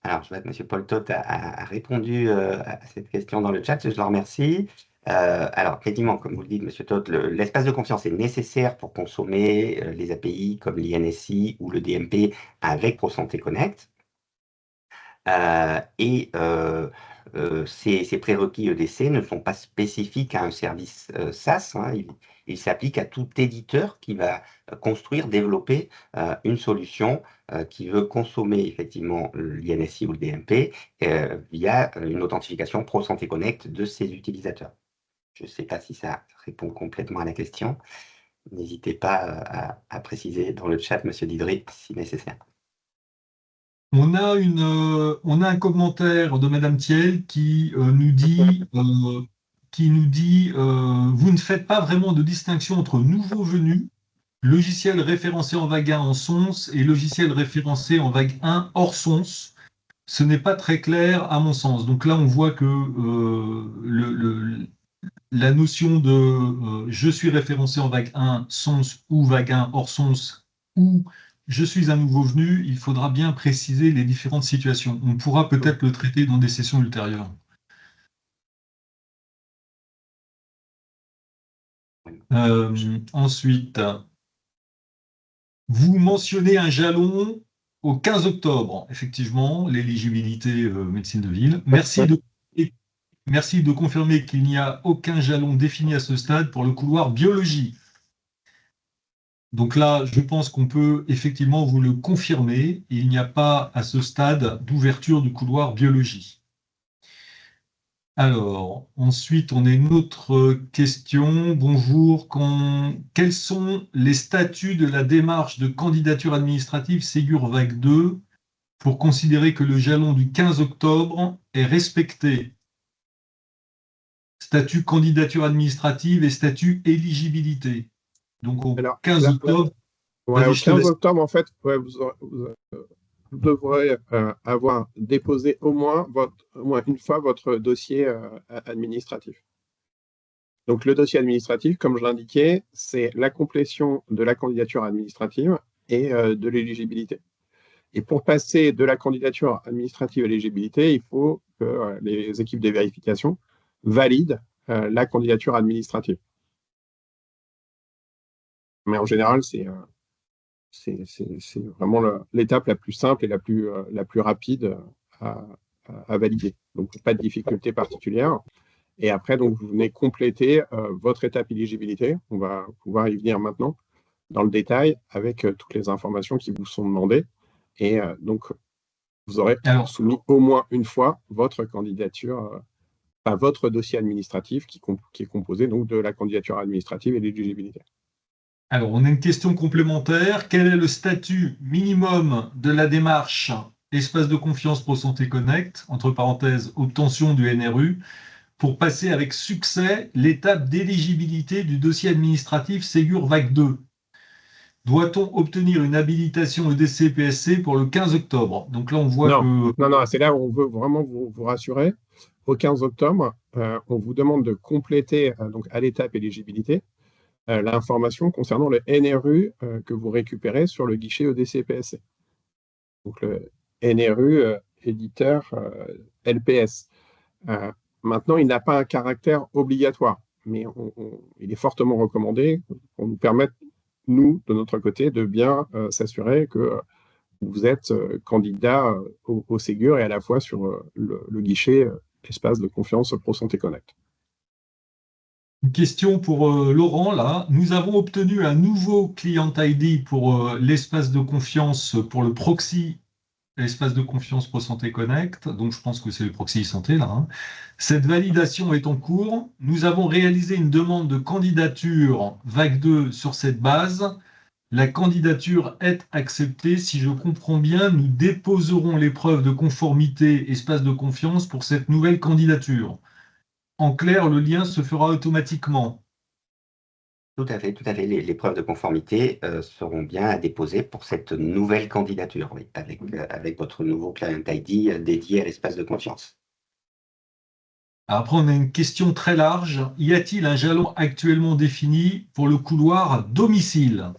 alors, je vois que M. Paul Todt a répondu à cette question dans le chat, je le remercie. Alors, effectivement, comme vous le dites, M. Todt, l'espace de confiance est nécessaire pour consommer les API comme l'INSI ou le DMP avec ProSanté Connect. Ces prérequis EDC ne sont pas spécifiques à un service SaaS. Hein, ils s'appliquent à tout éditeur qui va construire, développer une solution qui veut consommer effectivement l'INSI ou le DMP via une authentification ProSanté Connect de ses utilisateurs. Je ne sais pas si ça répond complètement à la question. N'hésitez pas à préciser dans le chat, M. Didry, si nécessaire. On a un commentaire de Madame Thiel qui nous dit, vous ne faites pas vraiment de distinction entre nouveaux venus, logiciel référencé en vague 1 en SONS et logiciel référencé en vague 1 hors SONS. Ce n'est pas très clair à mon sens. Donc là, on voit que la notion de je suis référencé en vague 1 SONS ou vague 1 hors SONS ou je suis un nouveau venu, il faudra bien préciser les différentes situations. On pourra peut-être le traiter dans des sessions ultérieures. Ensuite, vous mentionnez un jalon au 15 octobre, effectivement, l'éligibilité médecine de ville. Merci de confirmer qu'il n'y a aucun jalon défini à ce stade pour le couloir biologie. Donc là, je pense qu'on peut effectivement vous le confirmer. Il n'y a pas à ce stade d'ouverture du couloir biologie. Alors, ensuite, on a une autre question. Bonjour. Quels sont les statuts de la démarche de candidature administrative Ségur Vague 2 pour considérer que le jalon du 15 octobre est respecté? Statut candidature administrative et statut éligibilité. Donc, au 15 octobre. Ouais, au 15 octobre, en fait, ouais, vous devrez avoir déposé au moins une fois votre dossier administratif. Donc, le dossier administratif, comme je l'indiquais, c'est la complétion de la candidature administrative et de l'éligibilité. Et pour passer de la candidature administrative à l'éligibilité, il faut que les équipes de vérification valident la candidature administrative. Mais en général, c'est vraiment l'étape la plus simple et la plus rapide à valider. Donc, pas de difficulté particulière. Et après, donc, vous venez compléter votre étape éligibilité. On va pouvoir y venir maintenant dans le détail avec toutes les informations qui vous sont demandées. Et donc, vous aurez soumis au moins une fois votre candidature, votre dossier administratif qui est composé donc de la candidature administrative et de l'éligibilité. Alors, on a une question complémentaire. Quel est le statut minimum de la démarche espace de confiance ProSanté Connect, entre parenthèses, obtention du NRU, pour passer avec succès l'étape d'éligibilité du dossier administratif Ségur Vague 2? Doit-on obtenir une habilitation EDC-PSC pour le 15 octobre? Donc là, on voit que... Non, c'est là où on veut vraiment vous rassurer. Au 15 octobre, on vous demande de compléter donc à l'étape éligibilité l'information concernant le NRU que vous récupérez sur le guichet EDC-PSC. Donc le NRU éditeur LPS. Maintenant, il n'a pas un caractère obligatoire, mais il est fortement recommandé pour nous permettre, nous, de notre côté, de bien s'assurer que vous êtes candidat au Ségur et à la fois sur le guichet espace de confiance ProSanté Connect. Une question pour Laurent, là. Nous avons obtenu un nouveau client ID pour l'espace de confiance, pour le proxy, l'espace de confiance ProSanté Connect. Donc, je pense que c'est le proxy santé, là. Hein. Cette validation est en cours. Nous avons réalisé une demande de candidature vague 2 sur cette base. La candidature est acceptée. Si je comprends bien, nous déposerons l'épreuve de conformité espace de confiance pour cette nouvelle candidature. En clair, le lien se fera automatiquement. Tout à fait, tout à fait. Les preuves de conformité seront bien à déposer pour cette nouvelle candidature, oui, avec votre nouveau client ID dédié à l'espace de confiance. Après, on a une question très large. Y a-t-il un jalon actuellement défini pour le couloir domicile?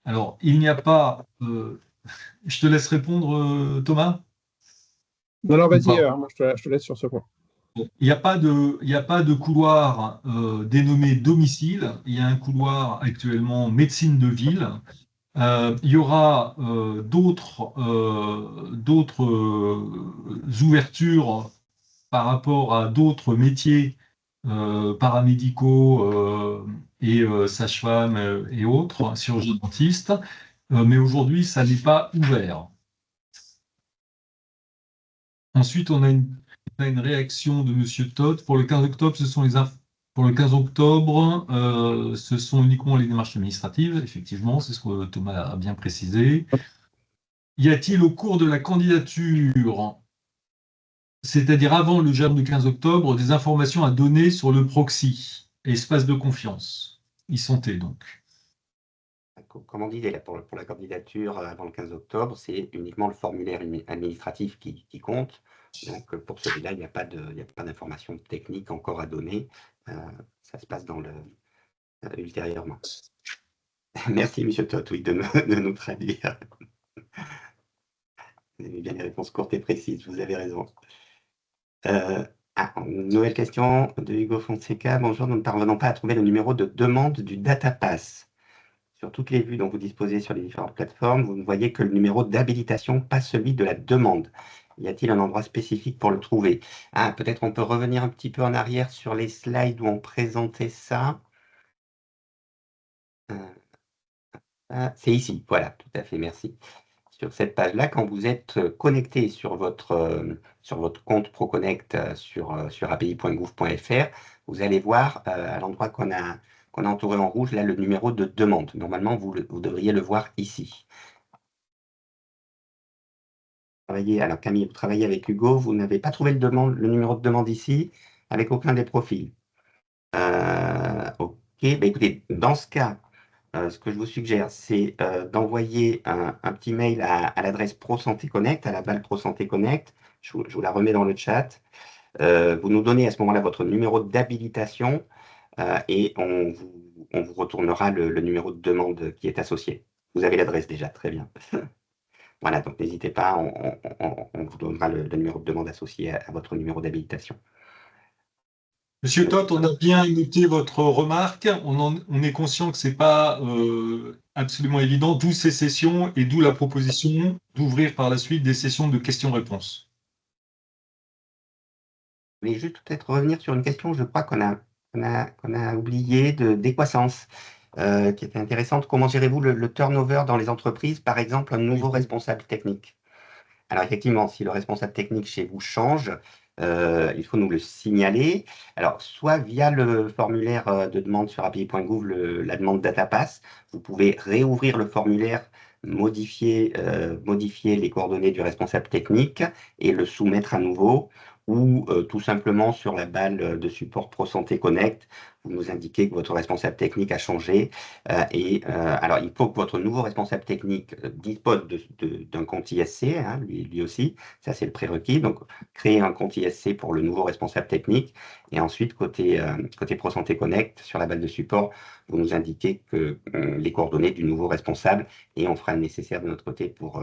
Alors, il n'y a pas. Je te laisse répondre, Thomas? Non, non, Ou vas-y, pas? moi je te laisse sur ce point. Il n'y a pas de couloir dénommé domicile. Il y a un couloir actuellement médecine de ville. Il y aura d'autres ouvertures par rapport à d'autres métiers paramédicaux et sages-femmes et autres, chirurgiens dentistes. Mais aujourd'hui, ça n'est pas ouvert. Ensuite, on a une réaction de M. Todd. Pour le 15 octobre, pour le 15 octobre, ce sont uniquement les démarches administratives. Effectivement, c'est ce que Thomas a bien précisé. Y a-t-il au cours de la candidature, c'est-à-dire avant le jalon du 15 octobre, des informations à donner sur le proxy, espace de confiance, e-santé donc? Comme on disait, là, pour la candidature avant le 15 octobre, c'est uniquement le formulaire administratif qui compte. Donc, pour celui-là, il n'y a pas d'informations techniques encore à donner. Ça se passe ultérieurement. Merci, M. Todt, oui, de nous traduire. Vous avez bien les réponses courtes et précises, vous avez raison. Une nouvelle question de Hugo Fonseca. Bonjour, nous ne parvenons pas à trouver le numéro de demande du DataPass. Sur toutes les vues dont vous disposez sur les différentes plateformes, vous ne voyez que le numéro d'habilitation, pas celui de la demande. Y a-t-il un endroit spécifique pour le trouver? Peut-être on peut revenir un petit peu en arrière sur les slides où on présentait ça. C'est ici, voilà, tout à fait, merci. Sur cette page-là, quand vous êtes connecté sur votre compte ProConnect sur api.gouv.fr, vous allez voir à l'endroit qu'on a entouré en rouge, là, le numéro de demande. Normalement, vous devriez le voir ici. Alors Camille, vous travaillez avec Hugo, vous n'avez pas trouvé le numéro de demande ici, avec aucun des profils. Ok, écoutez, dans ce cas, ce que je vous suggère, c'est d'envoyer un petit mail à l'adresse ProSanté Connect, à la balle ProSanté Connect. Je vous la remets dans le chat. Vous nous donnez à ce moment-là votre numéro d'habilitation et on vous retournera le numéro de demande qui est associé. Vous avez l'adresse déjà, très bien. Voilà, donc n'hésitez pas, on vous donnera le numéro de demande associé à votre numéro d'habilitation. Monsieur Todt, on a bien noté votre remarque. On est conscient que ce n'est pas absolument évident, d'où ces sessions et d'où la proposition d'ouvrir par la suite des sessions de questions-réponses. Je voulais juste peut-être revenir sur une question, je crois qu'on a oublié de décroissance, qui était intéressante. Comment gérez-vous le turnover dans les entreprises, par exemple, un nouveau responsable technique? Alors effectivement, si le responsable technique chez vous change, il faut nous le signaler. Alors, soit via le formulaire de demande sur api.gouv, la demande DataPass, vous pouvez réouvrir le formulaire, modifier les coordonnées du responsable technique et le soumettre à nouveau, ou tout simplement sur la balle de support ProSanté Connect, vous nous indiquez que votre responsable technique a changé. Alors, il faut que votre nouveau responsable technique dispose d'un compte ISC, hein, lui aussi, ça c'est le prérequis. Donc, créer un compte ISC pour le nouveau responsable technique. Et ensuite, côté ProSanté Connect, sur la balle de support, vous nous indiquez que les coordonnées du nouveau responsable et on fera le nécessaire de notre côté pour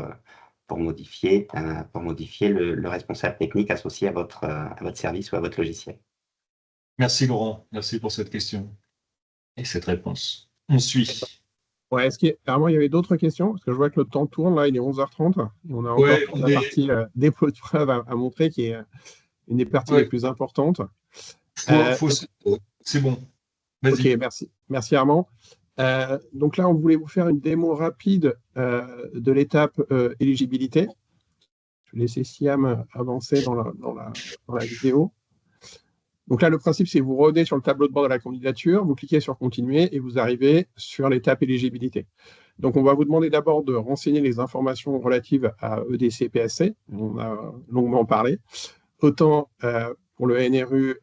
modifier le responsable technique associé à votre service ou à votre logiciel. Merci Laurent, merci pour cette question et cette réponse. On suit. Ouais, alors, il y avait d'autres questions, parce que je vois que le temps tourne, là, il est 11h30, et on a encore la partie dépôt de preuve à montrer, qui est une des parties les plus importantes. C'est bon. Vas-y. Ok, merci. Merci Armand. Donc là, on voulait vous faire une démo rapide de l'étape éligibilité. Je vais laisser Siam avancer dans la vidéo. Donc là, le principe, c'est que vous revenez sur le tableau de bord de la candidature, vous cliquez sur Continuer et vous arrivez sur l'étape éligibilité. Donc, on va vous demander d'abord de renseigner les informations relatives à EDC PSC. On a longuement parlé. Autant pour le NRU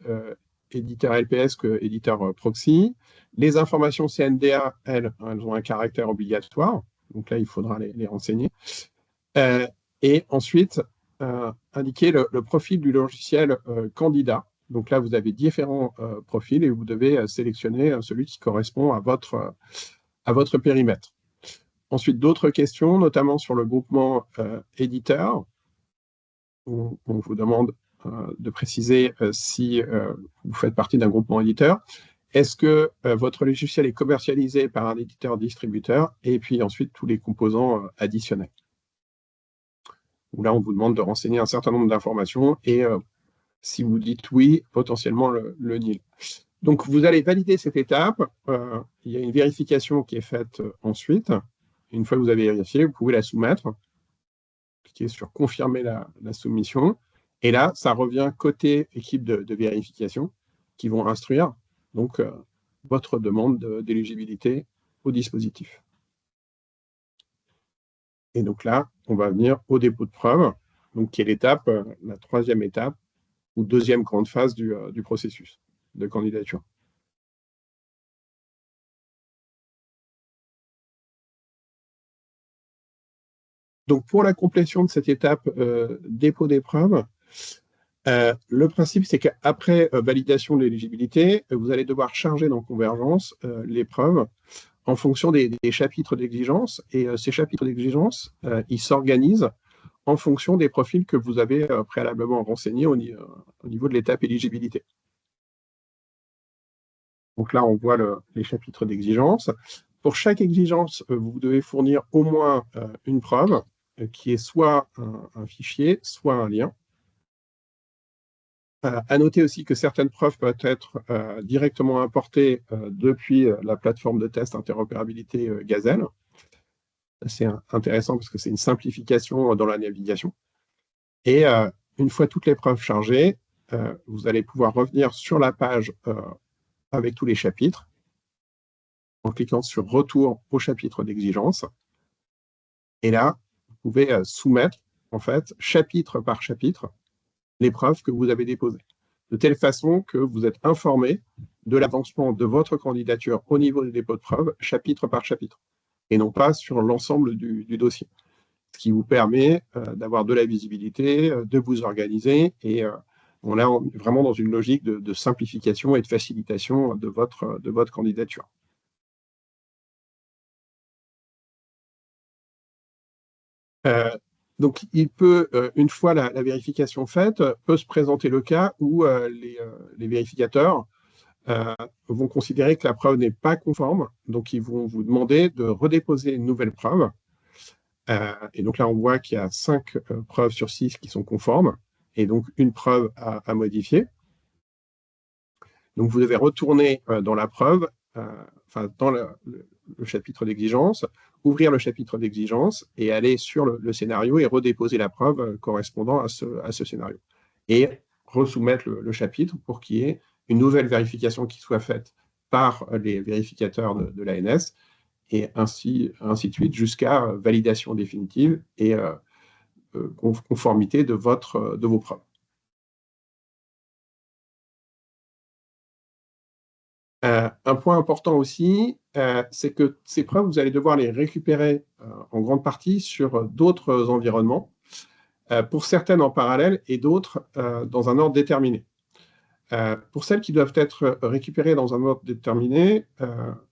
éditeur LPS que éditeur proxy. Les informations CNDA, elles ont un caractère obligatoire. Donc là, il faudra les renseigner. Et ensuite, indiquer le profil du logiciel candidat. Donc là, vous avez différents profils et vous devez sélectionner celui qui correspond à votre périmètre. Ensuite, d'autres questions, notamment sur le groupement éditeur. On vous demande de préciser si vous faites partie d'un groupement éditeur. Est-ce que votre logiciel est commercialisé par un éditeur-distributeur? Et puis ensuite, tous les composants additionnels. Là, on vous demande de renseigner un certain nombre d'informations et si vous dites oui, potentiellement le nil. Donc, vous allez valider cette étape. Il y a une vérification qui est faite ensuite. Une fois que vous avez vérifié, vous pouvez la soumettre. Cliquez sur « Confirmer la soumission ». Et là, ça revient côté équipe de vérification qui vont instruire donc, votre demande d'éligibilité au dispositif. Et donc là, on va venir au dépôt de preuve, donc qui est l'étape, la troisième étape, ou deuxième grande phase du processus de candidature. Donc, pour la complétion de cette étape dépôt des preuves, le principe, c'est qu'après validation de l'éligibilité, vous allez devoir charger dans Convergence les preuves en fonction des chapitres d'exigence. Et ces chapitres d'exigence, ils s'organisent en fonction des profils que vous avez préalablement renseignés au niveau de l'étape éligibilité. Donc là, on voit les chapitres d'exigence. Pour chaque exigence, vous devez fournir au moins une preuve qui est soit un fichier, soit un lien. À noter aussi que certaines preuves peuvent être directement importées depuis la plateforme de test interopérabilité Gazelle. C'est intéressant parce que c'est une simplification dans la navigation. Et une fois toutes les preuves chargées, vous allez pouvoir revenir sur la page avec tous les chapitres en cliquant sur « Retour au chapitre d'exigence ». Et là, vous pouvez soumettre, en fait, chapitre par chapitre, les preuves que vous avez déposées, de telle façon que vous êtes informé de l'avancement de votre candidature au niveau des dépôts de preuves, chapitre par chapitre, et non pas sur l'ensemble du dossier, ce qui vous permet d'avoir de la visibilité, de vous organiser, et on est vraiment dans une logique de simplification et de facilitation de votre candidature. Donc, il peut, une fois la vérification faite, peut se présenter le cas où les vérificateurs vont considérer que la preuve n'est pas conforme, donc ils vont vous demander de redéposer une nouvelle preuve. Et donc là, on voit qu'il y a 5 preuves sur 6 qui sont conformes, et donc une preuve à modifier. Donc, vous devez retourner dans la preuve, enfin, dans le chapitre d'exigence, ouvrir le chapitre d'exigence et aller sur le scénario et redéposer la preuve correspondant à ce scénario. Et resoumettre le chapitre pour qu'il y ait une nouvelle vérification qui soit faite par les vérificateurs de l'ANS et ainsi de suite jusqu'à validation définitive et conformité de vos preuves. Un point important aussi, c'est que ces preuves, vous allez devoir les récupérer en grande partie sur d'autres environnements, pour certaines en parallèle et d'autres dans un ordre déterminé. Pour celles qui doivent être récupérées dans un ordre déterminé,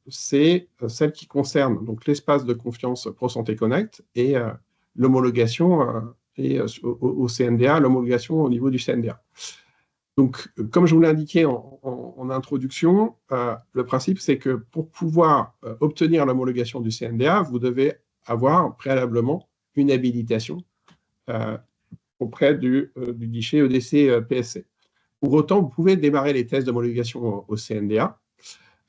c'est celles qui concernent donc l'espace de confiance ProSanté Connect et l'homologation et au CNDA, l'homologation au niveau du CNDA. Donc, comme je vous l'ai indiqué en introduction, le principe, c'est que pour pouvoir obtenir l'homologation du CNDA, vous devez avoir préalablement une habilitation auprès du guichet EDC PSC. Pour autant, vous pouvez démarrer les tests d'homologation au CNDA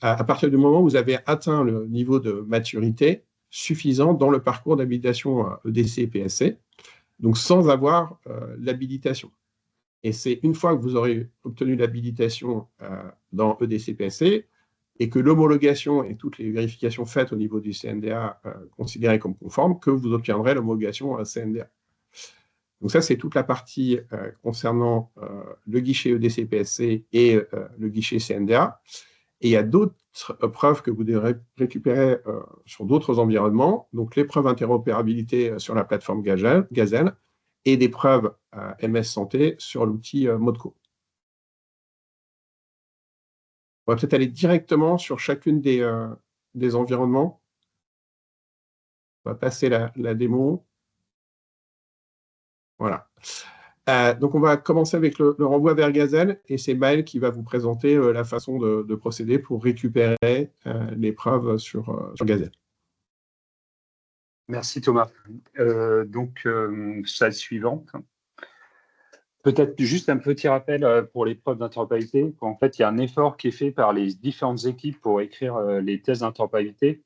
à partir du moment où vous avez atteint le niveau de maturité suffisant dans le parcours d'habilitation EDC-PSC, donc sans avoir l'habilitation. Et c'est une fois que vous aurez obtenu l'habilitation dans EDC-PSC et que l'homologation et toutes les vérifications faites au niveau du CNDA considérées comme conformes, que vous obtiendrez l'homologation CNDA. Donc ça, c'est toute la partie concernant le guichet EDC-PSC et le guichet CNDA. Et il y a d'autres preuves que vous devrez récupérer sur d'autres environnements, donc les preuves interopérabilité sur la plateforme Gazelle et des preuves MS Santé sur l'outil Modco. On va peut-être aller directement sur chacune des environnements. On va passer la démo. Voilà. Donc, on va commencer avec le renvoi vers Gazelle et c'est Maël qui va vous présenter la façon de procéder pour récupérer les preuves sur Gazelle. Merci Thomas. Slide suivante. Peut-être juste un petit rappel pour les preuves d'interopérabilité. En fait, il y a un effort qui est fait par les différentes équipes pour écrire les tests d'interopérabilité.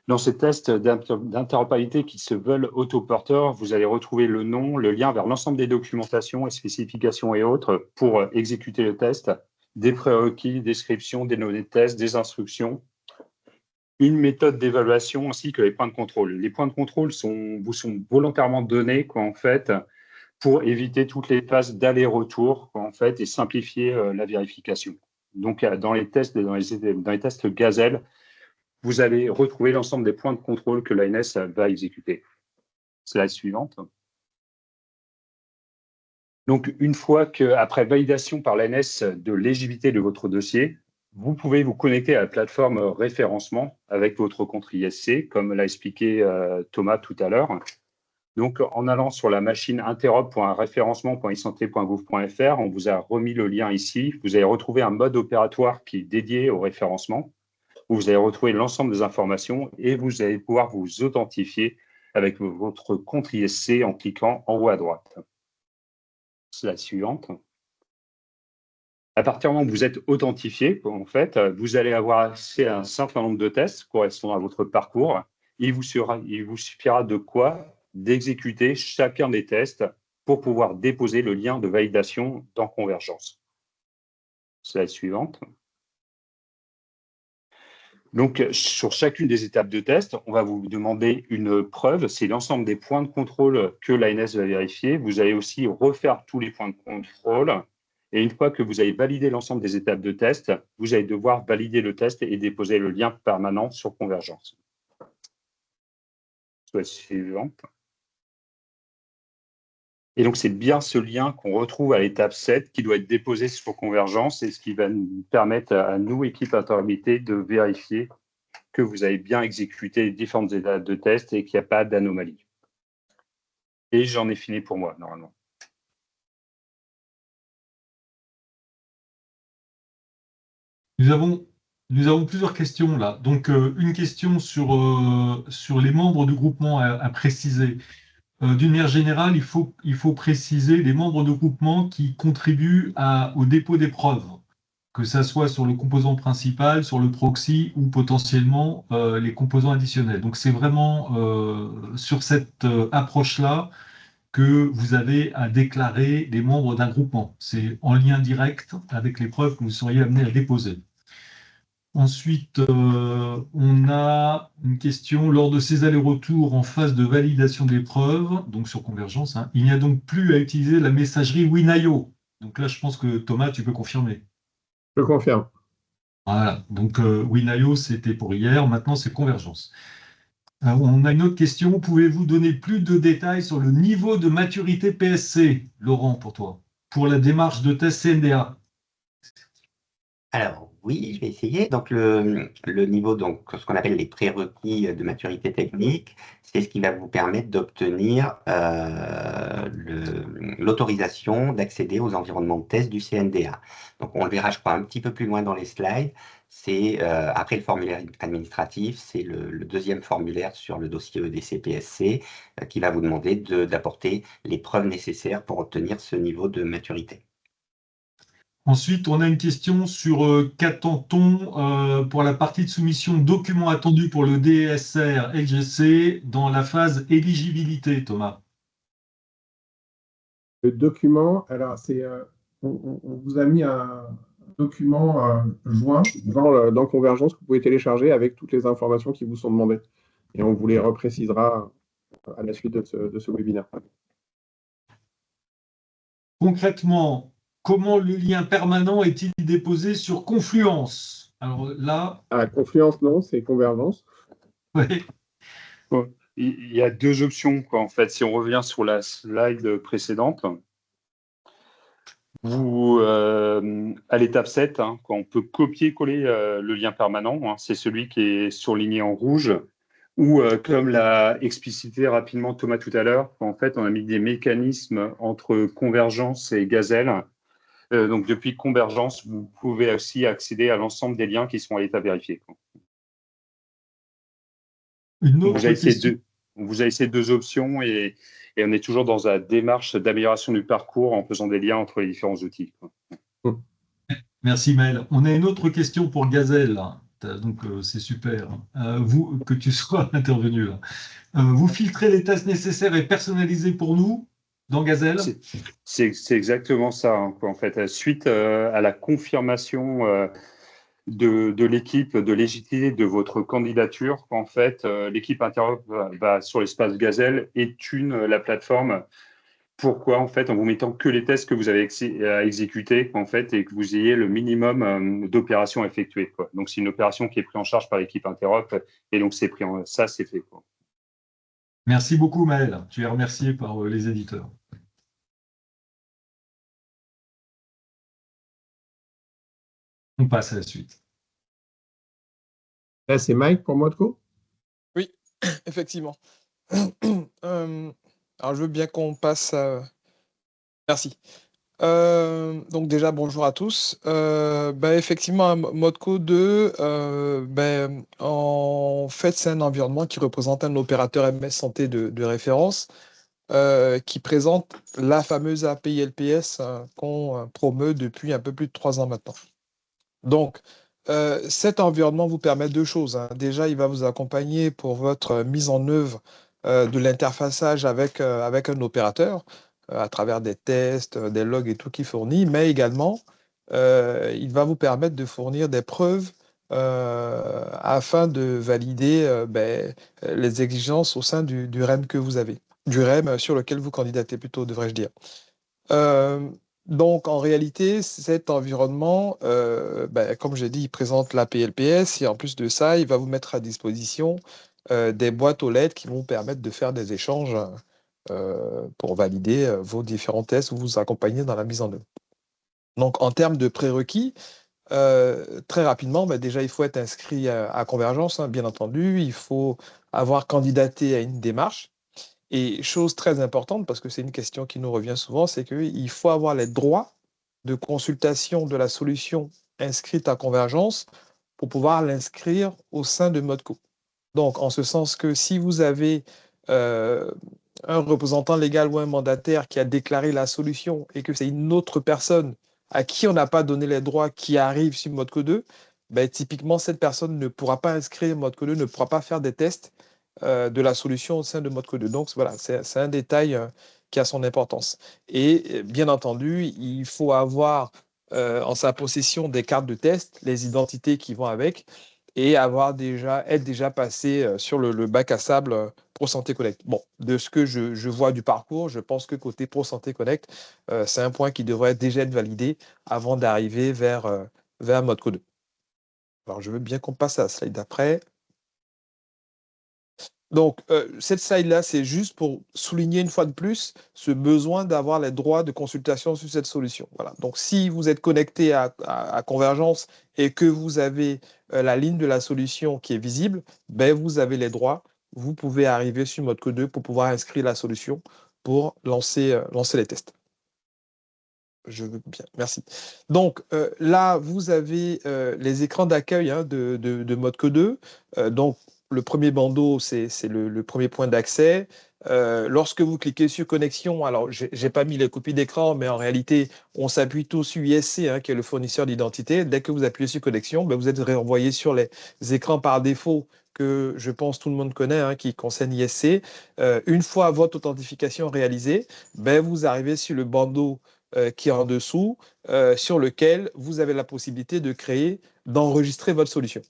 Dans ces tests d'interopérabilité qui se veulent autoporteurs, vous allez retrouver le nom, le lien vers l'ensemble des documentations et spécifications et autres pour exécuter le test, des prérequis, descriptions, des données de test, des instructions, une méthode d'évaluation ainsi que les points de contrôle. Les points de contrôle vous sont volontairement donnés en fait, pour éviter toutes les phases d'aller-retour en fait, et simplifier la vérification. Donc, dans les tests Gazelle, vous allez retrouver l'ensemble des points de contrôle que l'ANS va exécuter. Slide suivante. Donc, une fois qu'après validation par l'ANS de l'éligibilité de votre dossier, vous pouvez vous connecter à la plateforme référencement avec votre compte ISC, comme l'a expliqué Thomas tout à l'heure. Donc, en allant sur la machine interop.référencement.isanté.gouv.fr, on vous a remis le lien ici. Vous allez retrouver un mode opératoire qui est dédié au référencement, où vous allez retrouver l'ensemble des informations et vous allez pouvoir vous authentifier avec votre compte ISC en cliquant en haut à droite. Slide suivante. À partir du moment où vous êtes authentifié, en fait, vous allez avoir accès à un certain nombre de tests correspondant à votre parcours. Il vous suffira de quoi? D'exécuter chacun des tests pour pouvoir déposer le lien de validation dans Convergence. Slide suivante. Donc, sur chacune des étapes de test, on va vous demander une preuve. C'est l'ensemble des points de contrôle que l'ANS va vérifier. Vous allez aussi refaire tous les points de contrôle. Et une fois que vous avez validé l'ensemble des étapes de test, vous allez devoir valider le test et déposer le lien permanent sur Convergence. Slide suivante. Et donc, c'est bien ce lien qu'on retrouve à l'étape 7 qui doit être déposé sur Convergence et ce qui va nous permettre à nous, équipe interopérabilité, de vérifier que vous avez bien exécuté les différentes étapes de test et qu'il n'y a pas d'anomalie. Et j'en ai fini pour moi, normalement. Nous avons plusieurs questions là. Donc, une question sur les membres du groupement à préciser. D'une manière générale, il faut préciser les membres de groupement qui contribuent au dépôt des preuves, que ça soit sur le composant principal, sur le proxy ou potentiellement les composants additionnels. Donc c'est vraiment sur cette approche-là que vous avez à déclarer les membres d'un groupement. C'est en lien direct avec les preuves que vous seriez amené à déposer. Ensuite, on a une question. Lors de ces allers-retours en phase de validation des preuves, donc sur Convergence, il n'y a donc plus à utiliser la messagerie Win.io. Donc là, je pense que Thomas, tu peux confirmer. Je confirme. Voilà, donc Win.io, c'était pour hier, maintenant c'est Convergence. On a une autre question. Pouvez-vous donner plus de détails sur le niveau de maturité PSC, Laurent, pour toi, pour la démarche de test CNDA? Alors, oui, je vais essayer. Donc, le niveau, donc, ce qu'on appelle les prérequis de maturité technique, c'est ce qui va vous permettre d'obtenir l'autorisation d'accéder aux environnements de test du CNDA. Donc, on le verra, je crois, un petit peu plus loin dans les slides. C'est après le formulaire administratif, c'est le deuxième formulaire sur le dossier EDC-PSC qui va vous demander d'apporter les preuves nécessaires pour obtenir ce niveau de maturité. Ensuite, on a une question sur qu'attend-on pour la partie de soumission documents attendus pour le DSR LGC dans la phase éligibilité, Thomas. Le document, alors on vous a mis un document joint dans Convergence que vous pouvez télécharger avec toutes les informations qui vous sont demandées. Et on vous les reprécisera à la suite de ce webinaire. Concrètement, comment le lien permanent est-il déposé sur Confluence? Alors là, Confluence, non, c'est Convergence. ouais, Bon, il y a deux options, quoi, en fait. Si on revient sur la slide précédente, à l'étape 7, hein, quand on peut copier-coller le lien permanent, hein, c'est celui qui est surligné en rouge, ou comme l'a explicité rapidement Thomas tout à l'heure, en fait, on a mis des mécanismes entre Convergence et Gazelle. Donc, depuis Convergence, vous pouvez aussi accéder à l'ensemble des liens qui sont à l'état vérifié. une autre question. Vous avez ces deux options et on est toujours dans la démarche d'amélioration du parcours en faisant des liens entre les différents outils. Merci Maël. On a une autre question pour Gazelle. Donc c'est super. Vous, que tu sois intervenu là. Vous filtrez les tests nécessaires et personnalisés pour nous dans Gazelle? C'est exactement ça, hein, en fait. Suite à la confirmation de l'équipe de légitimité de votre candidature, en fait, l'équipe Interop va sur l'espace Gazelle et tune la plateforme. Pourquoi, en fait, en vous mettant que les tests que vous avez à exécuter, en fait, et que vous ayez le minimum d'opérations effectuées, quoi. Donc, c'est une opération qui est prise en charge par l'équipe Interop, et donc c'est fait, quoi. Merci beaucoup Maël. Tu es remercié par les éditeurs. On passe à la suite. Là, c'est Mike pour Modco. Oui, effectivement. Alors, je veux bien qu'on passe à... Merci. Donc déjà, bonjour à tous. Effectivement, Modco 2, en fait, c'est un environnement qui représente un opérateur MS Santé de référence qui présente la fameuse API LPS qu'on promeut depuis un peu plus de 3 ans maintenant. Donc, cet environnement vous permet deux choses, hein. Déjà, il va vous accompagner pour votre mise en œuvre de l'interfaçage avec un opérateur à travers des tests, des logs et tout qu'il fournit, mais également, il va vous permettre de fournir des preuves afin de valider les exigences au sein du REM que vous avez, du REM sur lequel vous candidatez plutôt, devrais-je dire. Donc, en réalité, cet environnement, comme j'ai dit, il présente l'API-LPS et en plus de ça, il va vous mettre à disposition des boîtes aux lettres qui vont vous permettre de faire des échanges pour valider vos différents tests ou vous accompagner dans la mise en œuvre. Donc, en termes de prérequis, très rapidement, déjà, il faut être inscrit à Convergence, hein, bien entendu. Il faut avoir candidaté à une démarche. Et chose très importante, parce que c'est une question qui nous revient souvent, c'est qu'il faut avoir les droits de consultation de la solution inscrite à Convergence pour pouvoir l'inscrire au sein de Modco. Donc, en ce sens que si vous avez un représentant légal ou un mandataire qui a déclaré la solution et que c'est une autre personne à qui on n'a pas donné les droits qui arrive sur Modco 2, typiquement, cette personne ne pourra pas inscrire Modco 2, ne pourra pas faire des tests de la solution au sein de Modco 2. Donc, voilà, c'est un détail qui a son importance. Et bien entendu, il faut avoir en sa possession des cartes de test, les identités qui vont avec, et être déjà passé sur le bac à sable Pro Santé Connect. Bon, de ce que je vois du parcours, je pense que côté Pro Santé Connect, c'est un point qui devrait déjà être validé avant d'arriver vers Modco 2. Alors, je veux bien qu'on passe à la slide d'après. Donc, cette slide-là, c'est juste pour souligner une fois de plus ce besoin d'avoir les droits de consultation sur cette solution. Voilà. Donc, si vous êtes connecté à Convergence et que vous avez la ligne de la solution qui est visible, vous avez les droits. Vous pouvez arriver sur Modco 2 pour pouvoir inscrire la solution pour lancer les tests. Je veux bien, merci. Donc, là, vous avez les écrans d'accueil de Modco 2. Donc, le premier bandeau, c'est le premier point d'accès. Lorsque vous cliquez sur connexion, alors j'ai pas mis les copies d'écran, mais en réalité, on s'appuie tous sur ISC, hein, qui est le fournisseur d'identité. Dès que vous appuyez sur connexion, ben, vous êtes renvoyé sur les écrans par défaut que je pense tout le monde connaît, hein, qui concerne ISC. Une fois votre authentification réalisée, ben, vous arrivez sur le bandeau qui est en dessous, sur lequel vous avez la possibilité de créer, d'enregistrer votre solution.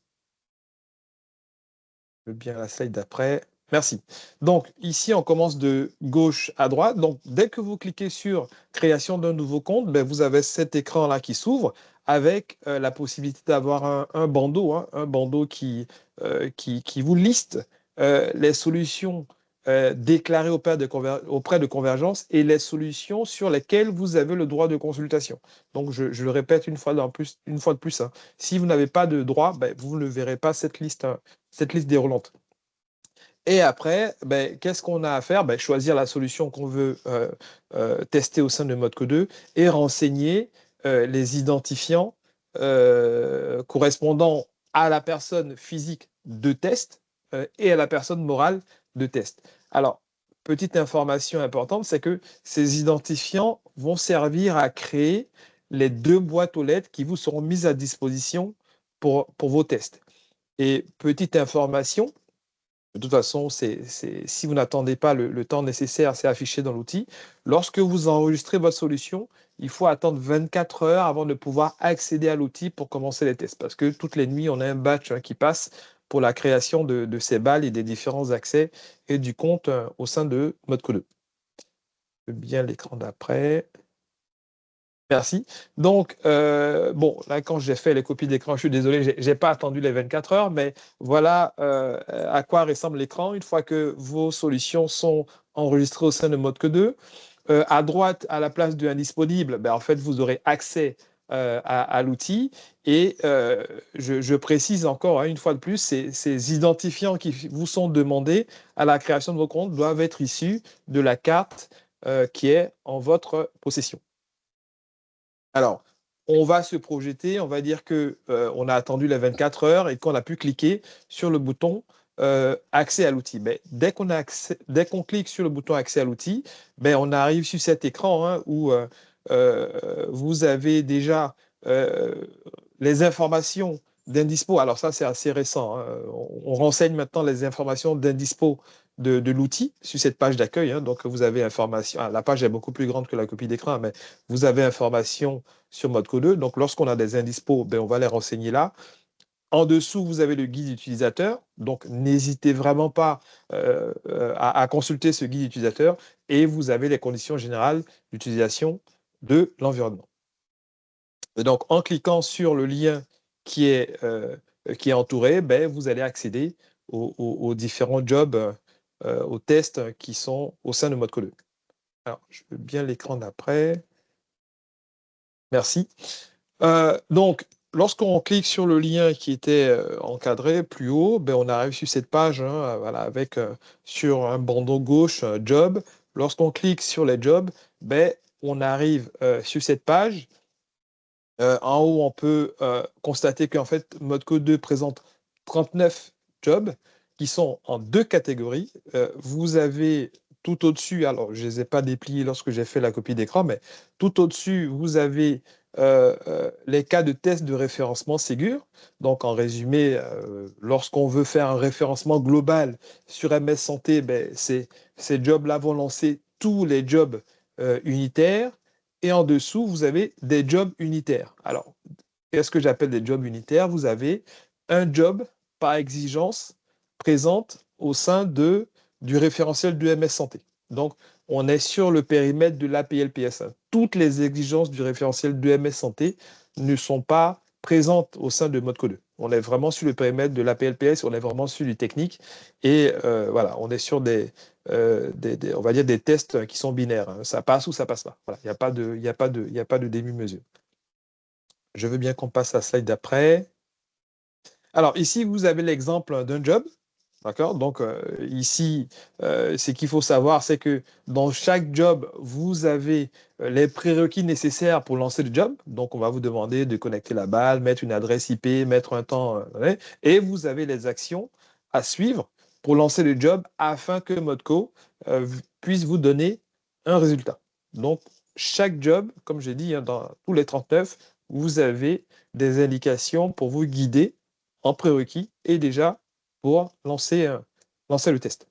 Je veux bien la slide d'après. Merci. Donc, ici, on commence de gauche à droite. Donc, dès que vous cliquez sur création d'un nouveau compte, ben, vous avez cet écran-là qui s'ouvre avec la possibilité d'avoir un bandeau, hein, un bandeau qui vous liste les solutions déclarées auprès de Convergence et les solutions sur lesquelles vous avez le droit de consultation. Donc, je le répète une fois de plus, hein. Si vous n'avez pas de droit, ben, vous ne verrez pas cette liste déroulante. Et après, ben, qu'est-ce qu'on a à faire? Ben, choisir la solution qu'on veut tester au sein de ModeCo2 et renseigner les identifiants correspondant à la personne physique de test et à la personne morale de test. Alors, petite information importante, c'est que ces identifiants vont servir à créer les 2 boîtes aux lettres qui vous seront mises à disposition pour vos tests. Et petite information, de toute façon, si vous n'attendez pas le temps nécessaire, c'est affiché dans l'outil. Lorsque vous enregistrez votre solution, il faut attendre 24 heures avant de pouvoir accéder à l'outil pour commencer les tests. Parce que toutes les nuits, on a un batch qui passe pour la création de ces balles et des différents accès et du compte au sein de ModeCo2. Je veux bien l'écran d'après. Merci. Donc, bon, là, quand j'ai fait les copies d'écran, je suis désolé, je n'ai pas attendu les 24 heures, mais voilà à quoi ressemble l'écran une fois que vos solutions sont enregistrées au sein de ModeCo2. À droite, à la place de indisponible, ben, en fait, vous aurez accès à l'outil. Et je précise encore, hein, une fois de plus, ces identifiants qui vous sont demandés à la création de vos comptes doivent être issus de la carte qui est en votre possession. Alors, on va se projeter, on va dire qu'on a attendu les 24 heures et qu'on a pu cliquer sur le bouton accès à l'outil. Ben, dès qu'on clique sur le bouton accès à l'outil, ben, on arrive sur cet écran, hein, où vous avez déjà les informations d'Indispo. Alors ça, c'est assez récent, hein. On renseigne maintenant les informations d'Indispo de l'outil sur cette page d'accueil, hein. Donc, vous avez information. La page est beaucoup plus grande que la copie d'écran, mais vous avez information sur ModeCo2. Donc, lorsqu'on a des indispos, ben, on va les renseigner là. En dessous, vous avez le guide utilisateur. Donc, n'hésitez vraiment pas à consulter ce guide utilisateur. Et vous avez les conditions générales d'utilisation de l'environnement. Donc, en cliquant sur le lien qui est entouré, ben, vous allez accéder aux différents jobs, aux tests qui sont au sein de ModeCo2. Alors, je veux bien l'écran d'après. Merci. Donc, lorsqu'on clique sur le lien qui était encadré plus haut, ben, on arrive sur cette page, hein, voilà, avec sur un bandeau gauche, job. Lorsqu'on clique sur les jobs, ben, on arrive sur cette page. En haut, on peut constater qu'en fait, ModeCo2 présente 39 jobs qui sont en 2 catégories. Vous avez tout au-dessus, alors je ne les ai pas dépliés lorsque j'ai fait la copie d'écran, mais tout au-dessus, vous avez les cas de test de référencement Ségur. Donc, en résumé, lorsqu'on veut faire un référencement global sur MS Santé, ben, ces jobs-là vont lancer tous les jobs unitaires. Et en dessous, vous avez des jobs unitaires. Alors, qu'est-ce que j'appelle des jobs unitaires? Vous avez un job par exigence présente au sein du référentiel du MS Santé. Donc, on est sur le périmètre de l'APLPS. Toutes les exigences du référentiel de MS Santé ne sont pas présentes au sein de ModeCo2. On est vraiment sur le périmètre de l'APLPS, on est vraiment sur du technique. Et voilà, on est sur on va dire des tests qui sont binaires, hein. Ça passe ou ça passe pas. Voilà, il n'y a pas de demi-mesure. Je veux bien qu'on passe à la slide d'après. Alors ici, vous avez l'exemple d'un job. D'accord? Donc ici, ce qu'il faut savoir, c'est que dans chaque job, vous avez les prérequis nécessaires pour lancer le job. Donc, on va vous demander de connecter la balle, mettre une adresse IP, mettre un temps, et vous avez les actions à suivre pour lancer le job afin que Modco puisse vous donner un résultat. Donc, chaque job, comme j'ai dit, hein, dans tous les 39, vous avez des indications pour vous guider en prérequis et déjà pour lancer le test.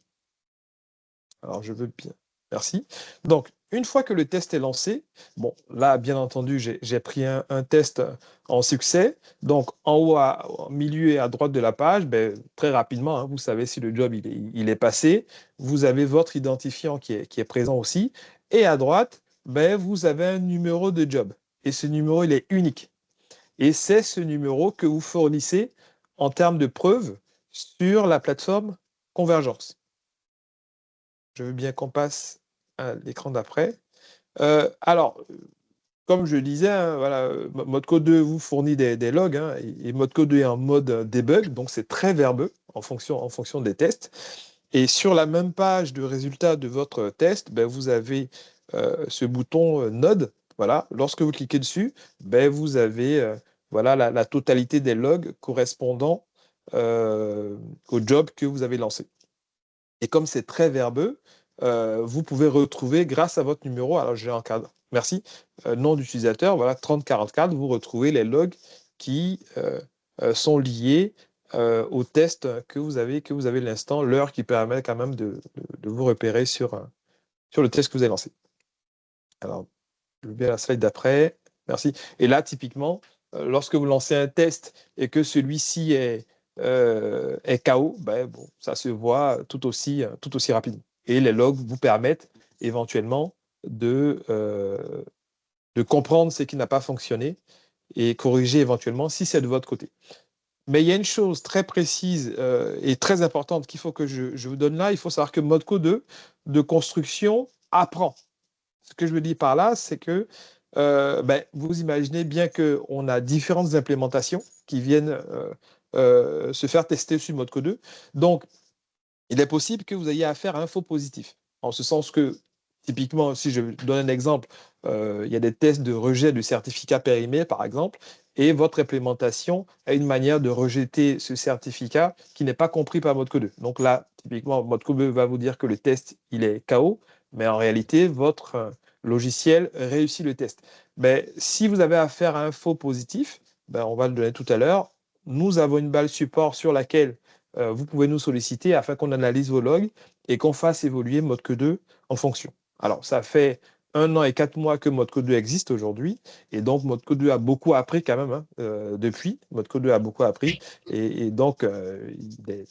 Alors, je veux bien. Merci. Donc, une fois que le test est lancé, bon, là, bien entendu, j'ai pris un test en succès. Donc, en haut, au milieu et à droite de la page, ben, très rapidement, hein, vous savez si le job il est passé. Vous avez votre identifiant qui est présent aussi. Et à droite, ben, vous avez un numéro de job. Et ce numéro, il est unique. Et c'est ce numéro que vous fournissez en termes de preuves sur la plateforme Convergence. Je veux bien qu'on passe à l'écran d'après. Alors, comme je disais, hein, voilà, Modco 2 vous fournit des logs, hein, et Modco 2 est en mode debug, donc c'est très verbeux en fonction des tests. Et sur la même page de résultats de votre test, ben, vous avez ce bouton Node. Voilà, lorsque vous cliquez dessus, ben, vous avez voilà, la totalité des logs correspondant au job que vous avez lancé. Et comme c'est très verbeux, vous pouvez retrouver grâce à votre numéro, alors j'ai un cadre, merci, nom d'utilisateur, voilà, 3044, vous retrouvez les logs qui sont liés au test que vous avez l'instant, l'heure qui permet quand même de vous repérer sur le test que vous avez lancé. Alors, je veux bien la slide d'après, merci. Et là, typiquement, lorsque vous lancez un test et que celui-ci est KO, ben, bon, ça se voit tout aussi rapidement. Et les logs vous permettent éventuellement de comprendre ce qui n'a pas fonctionné et corriger éventuellement si c'est de votre côté. Mais il y a une chose très précise et très importante qu'il faut que je vous donne là. Il faut savoir que Modco 2 de construction apprend. Ce que je veux dire par là, c'est que ben, vous imaginez bien qu'on a différentes implémentations qui viennent se faire tester sur Modco 2. Donc, il est possible que vous ayez affaire à un faux positif. En ce sens que, typiquement, si je donne un exemple, il y a des tests de rejet de certificat périmé, par exemple, et votre implémentation a une manière de rejeter ce certificat qui n'est pas compris par Modco 2. Donc là, typiquement, Modco 2 va vous dire que le test, il est KO, mais en réalité, votre logiciel réussit le test. Mais si vous avez affaire à un faux positif, ben, on va le donner tout à l'heure, nous avons une balle support sur laquelle vous pouvez nous solliciter afin qu'on analyse vos logs et qu'on fasse évoluer Modco 2 en fonction. Alors, ça fait 1 an et 4 mois que Modco 2 existe aujourd'hui, et donc Modco 2 a beaucoup appris quand même, hein, depuis. Modco 2 a beaucoup appris, et donc il est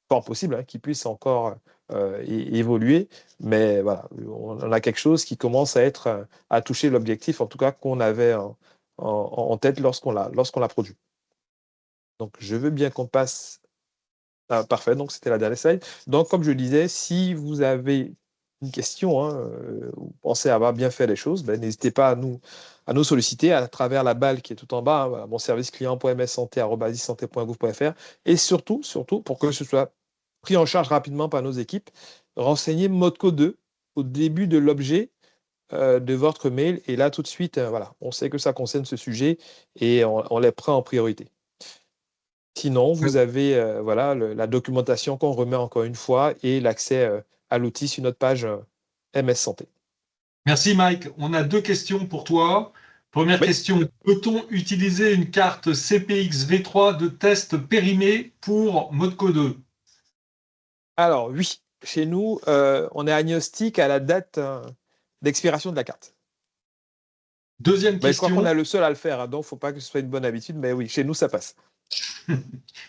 fort possible hein, qu'il puisse encore évoluer, mais voilà, on a quelque chose qui commence à toucher l'objectif, en tout cas qu'on avait en tête lorsqu'on l'a produit. Donc, je veux bien qu'on passe. Ah, parfait, donc c'était la dernière slide. Donc, comme je disais, si vous avez une question, hein, vous pensez avoir bien fait les choses, ben, n'hésitez pas à nous solliciter à travers la balle qui est tout en bas, hein, voilà, mon service client.mssanté@isanté.gouv.fr, et surtout, pour que ce soit pris en charge rapidement par nos équipes, renseignez Modco 2 au début de l'objet de votre mail, et là tout de suite, voilà, on sait que ça concerne ce sujet et on les prend en priorité. Sinon, vous avez voilà, la documentation qu'on remet encore une fois et l'accès à l'outil sur notre page MS Santé. Merci Mike. On a 2 questions pour toi. Première question, peut-on utiliser une carte CPX V3 de test périmé pour Modco 2? Alors oui, chez nous, on est agnostique à la date d'expiration de la carte. Deuxième question. Je crois qu'on est le seul à le faire, hein, donc il ne faut pas que ce soit une bonne habitude, mais oui, chez nous, ça passe.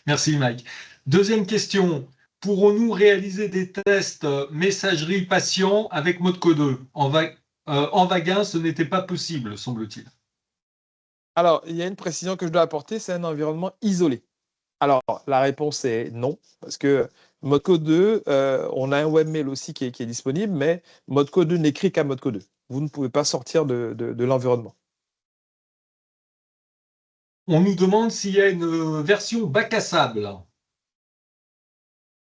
Merci Mike. Deuxième question, pourrons-nous réaliser des tests messagerie patient avec Modco 2? En vague 1, ce n'était pas possible, semble-t-il. Alors, il y a une précision que je dois apporter, c'est un environnement isolé. Alors, la réponse est non, parce que Modco 2, on a un webmail aussi qui est disponible, mais Modco 2 n'écrit qu'à Modco 2. Vous ne pouvez pas sortir de l'environnement. On nous demande s'il y a une version bac à sable.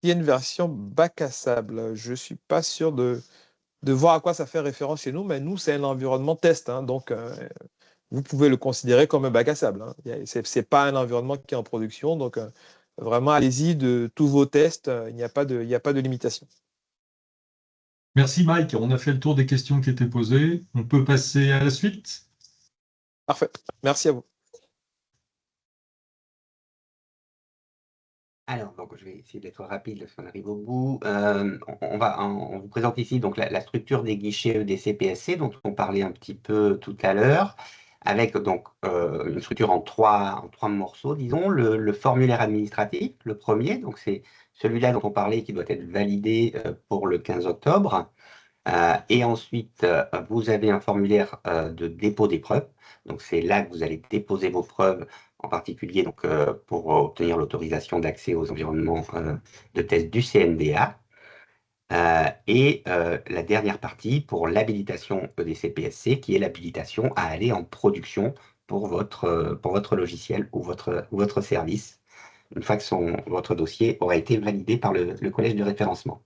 Il y a une version bac à sable. Je ne suis pas sûr de voir à quoi ça fait référence chez nous, mais nous, c'est un environnement test. Hein, donc, vous pouvez le considérer comme un bac à sable. Hein. Ce n'est pas un environnement qui est en production. Donc, vraiment, allez-y de tous vos tests. Il n'y a pas de limitation. Merci Mike, on a fait le tour des questions qui étaient posées. On peut passer à la suite. Parfait, merci à vous. Alors, donc, je vais essayer d'être rapide parce qu'on arrive au bout. On vous présente ici donc, la structure des guichets EDC-PSC dont on parlait un petit peu tout à l'heure, avec donc, une structure en trois morceaux, disons. Le formulaire administratif, le premier, donc c'est celui-là dont on parlait qui doit être validé pour le 15 octobre. Et ensuite, vous avez un formulaire de dépôt des preuves. Donc, c'est là que vous allez déposer vos preuves, en particulier donc, pour obtenir l'autorisation d'accès aux environnements de test du CNDA. Et la dernière partie pour l'habilitation EDC-PSC, qui est l'habilitation à aller en production pour votre logiciel ou votre service, une fois que votre dossier aura été validé par le collège de référencement.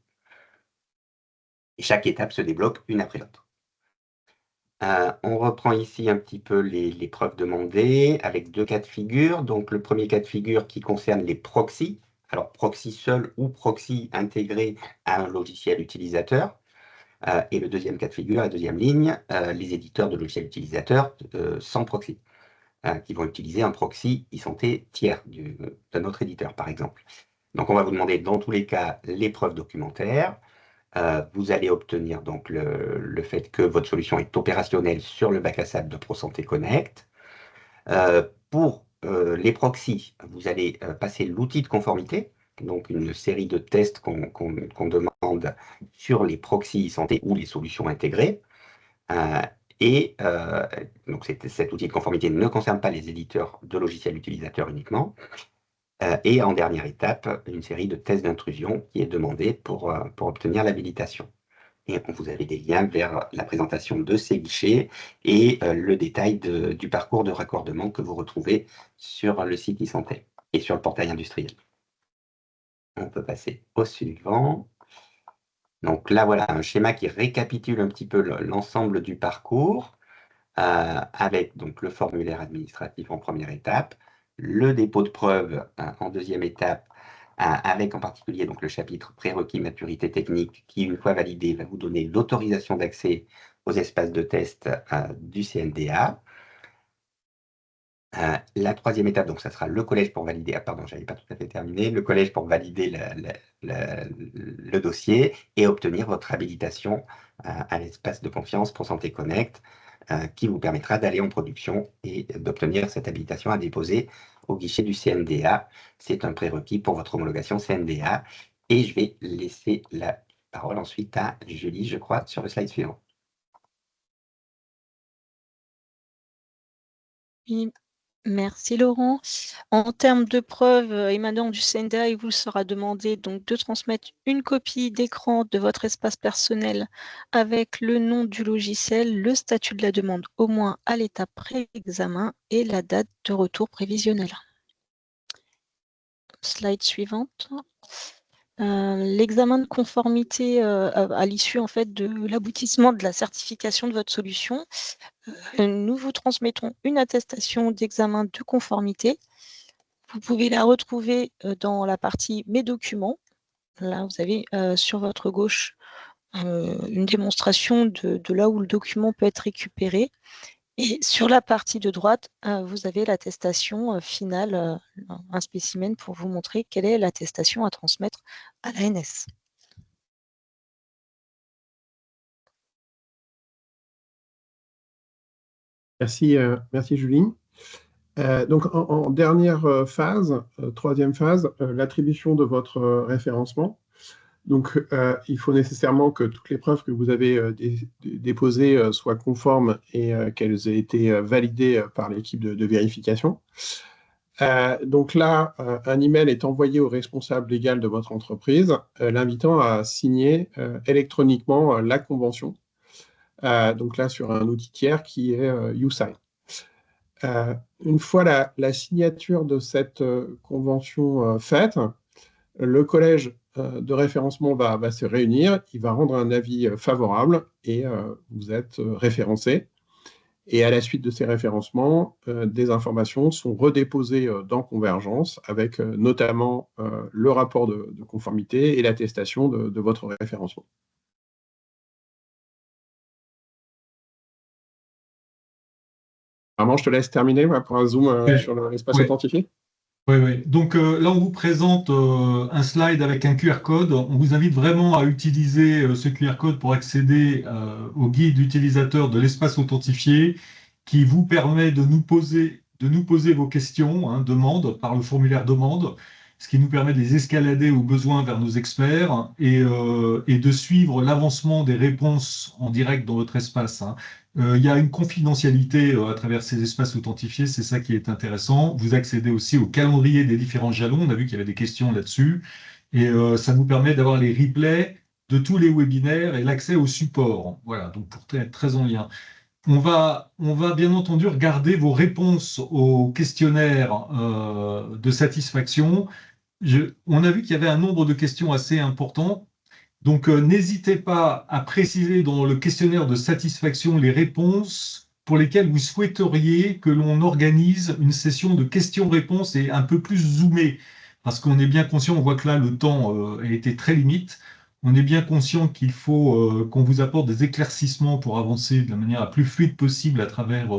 Et chaque étape se débloque une après l'autre. On reprend ici un petit peu les preuves demandées avec deux cas de figure. Donc, le premier cas de figure qui concerne les proxys. Alors, proxy seul ou proxy intégré à un logiciel utilisateur. Et le deuxième cas de figure, la deuxième ligne, les éditeurs de logiciels utilisateurs sans proxy, qui vont utiliser un proxy e-santé tiers d'un autre éditeur, par exemple. Donc, on va vous demander dans tous les cas les preuves documentaires. Vous allez obtenir donc le fait que votre solution est opérationnelle sur le bac à sable de ProSanté Connect. Pour les proxys, vous allez passer l'outil de conformité, donc une série de tests qu'on demande sur les proxys santé ou les solutions intégrées. Donc cet outil de conformité ne concerne pas les éditeurs de logiciels utilisateurs uniquement. Et en dernière étape, une série de tests d'intrusion qui est demandée pour obtenir l'habilitation. Et vous avez des liens vers la présentation de ces guichets et le détail du parcours de raccordement que vous retrouvez sur le site e-santé et sur le portail industriel. On peut passer au suivant. Donc là, voilà un schéma qui récapitule un petit peu l'ensemble du parcours avec donc le formulaire administratif en première étape, le dépôt de preuves en deuxième étape, avec en particulier donc, le chapitre prérequis maturité technique qui, une fois validé, va vous donner l'autorisation d'accès aux espaces de test du CNDA. La troisième étape, donc ça sera le collège pour valider, pardon, j'avais pas tout à fait terminé, le collège pour valider le dossier et obtenir votre habilitation à l'espace de confiance ProSanté Connect, qui vous permettra d'aller en production et d'obtenir cette habilitation à déposer au guichet du CNDA. C'est un prérequis pour votre homologation CNDA. Et je vais laisser la parole ensuite à Julie, je crois, sur le slide suivant. Oui, merci Laurent. En termes de preuves émanant du CNDA, il vous sera demandé donc de transmettre une copie d'écran de votre espace personnel avec le nom du logiciel, le statut de la demande au moins à l'étape pré-examen et la date de retour prévisionnel. Slide suivante. L'examen de conformité à l'issue en fait de l'aboutissement de la certification de votre solution. Nous vous transmettons une attestation d'examen de conformité. Vous pouvez la retrouver dans la partie Mes documents. Là, vous avez sur votre gauche une démonstration de là où le document peut être récupéré. Et sur la partie de droite, vous avez l'attestation finale, un spécimen pour vous montrer quelle est l'attestation à transmettre à l'ANS. Merci, merci Julie. Donc en dernière phase, troisième phase, l'attribution de votre référencement. Donc il faut nécessairement que toutes les preuves que vous avez déposées soient conformes et qu'elles aient été validées par l'équipe de vérification. Donc là, un email est envoyé au responsable légal de votre entreprise, l'invitant à signer électroniquement la convention. Donc là, sur un outil tiers qui est YouSign. Une fois la signature de cette convention faite, le collège de référencement va se réunir, il va rendre un avis favorable et vous êtes référencé. Et à la suite de ces référencements, des informations sont redéposées dans Convergence avec notamment le rapport de conformité et l'attestation de votre référencement. Armand, je te laisse terminer pour un zoom Ouais. sur l'espace Ouais. authentifié. Oui, oui. Donc là, on vous présente un slide avec un QR code. On vous invite vraiment à utiliser ce QR code pour accéder au guide utilisateur de l'espace authentifié qui vous permet de nous poser vos questions, hein, demande, par le formulaire demande, ce qui nous permet de les escalader au besoin vers nos experts et de suivre l'avancement des réponses en direct dans votre espace, hein. Il y a une confidentialité à travers ces espaces authentifiés, c'est ça qui est intéressant. Vous accédez aussi au calendrier des différents jalons, on a vu qu'il y avait des questions là-dessus, et ça vous permet d'avoir les replays de tous les webinaires et l'accès au support. Voilà, donc pour être très en lien. On va bien entendu regarder vos réponses aux questionnaires de satisfaction. On a vu qu'il y avait un nombre de questions assez important. Donc, n'hésitez pas à préciser dans le questionnaire de satisfaction les réponses pour lesquelles vous souhaiteriez que l'on organise une session de questions-réponses et un peu plus zoomée. Parce qu'on est bien conscient, on voit que là, le temps a été très limite. On est bien conscient qu'il faut qu'on vous apporte des éclaircissements pour avancer de la manière la plus fluide possible à travers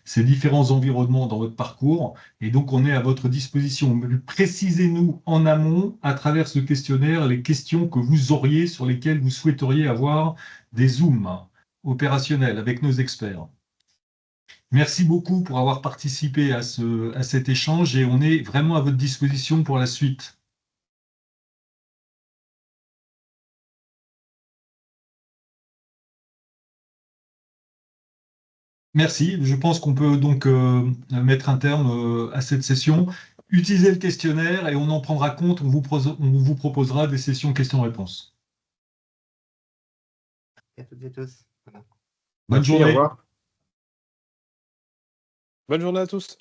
ces différents environnements dans votre parcours. Et donc, on est à votre disposition. Précisez-nous en amont, à travers ce questionnaire, les questions que vous auriez sur lesquelles vous souhaiteriez avoir des zooms opérationnels avec nos experts. Merci beaucoup pour avoir participé à cet échange et on est vraiment à votre disposition pour la suite. Merci. Je pense qu'on peut donc mettre un terme à cette session. Utilisez le questionnaire et on en prendra compte. On vous proposera des sessions questions-réponses. À toutes et tous. Voilà. Bonne Merci, au journée. revoir. Bonne journée à tous.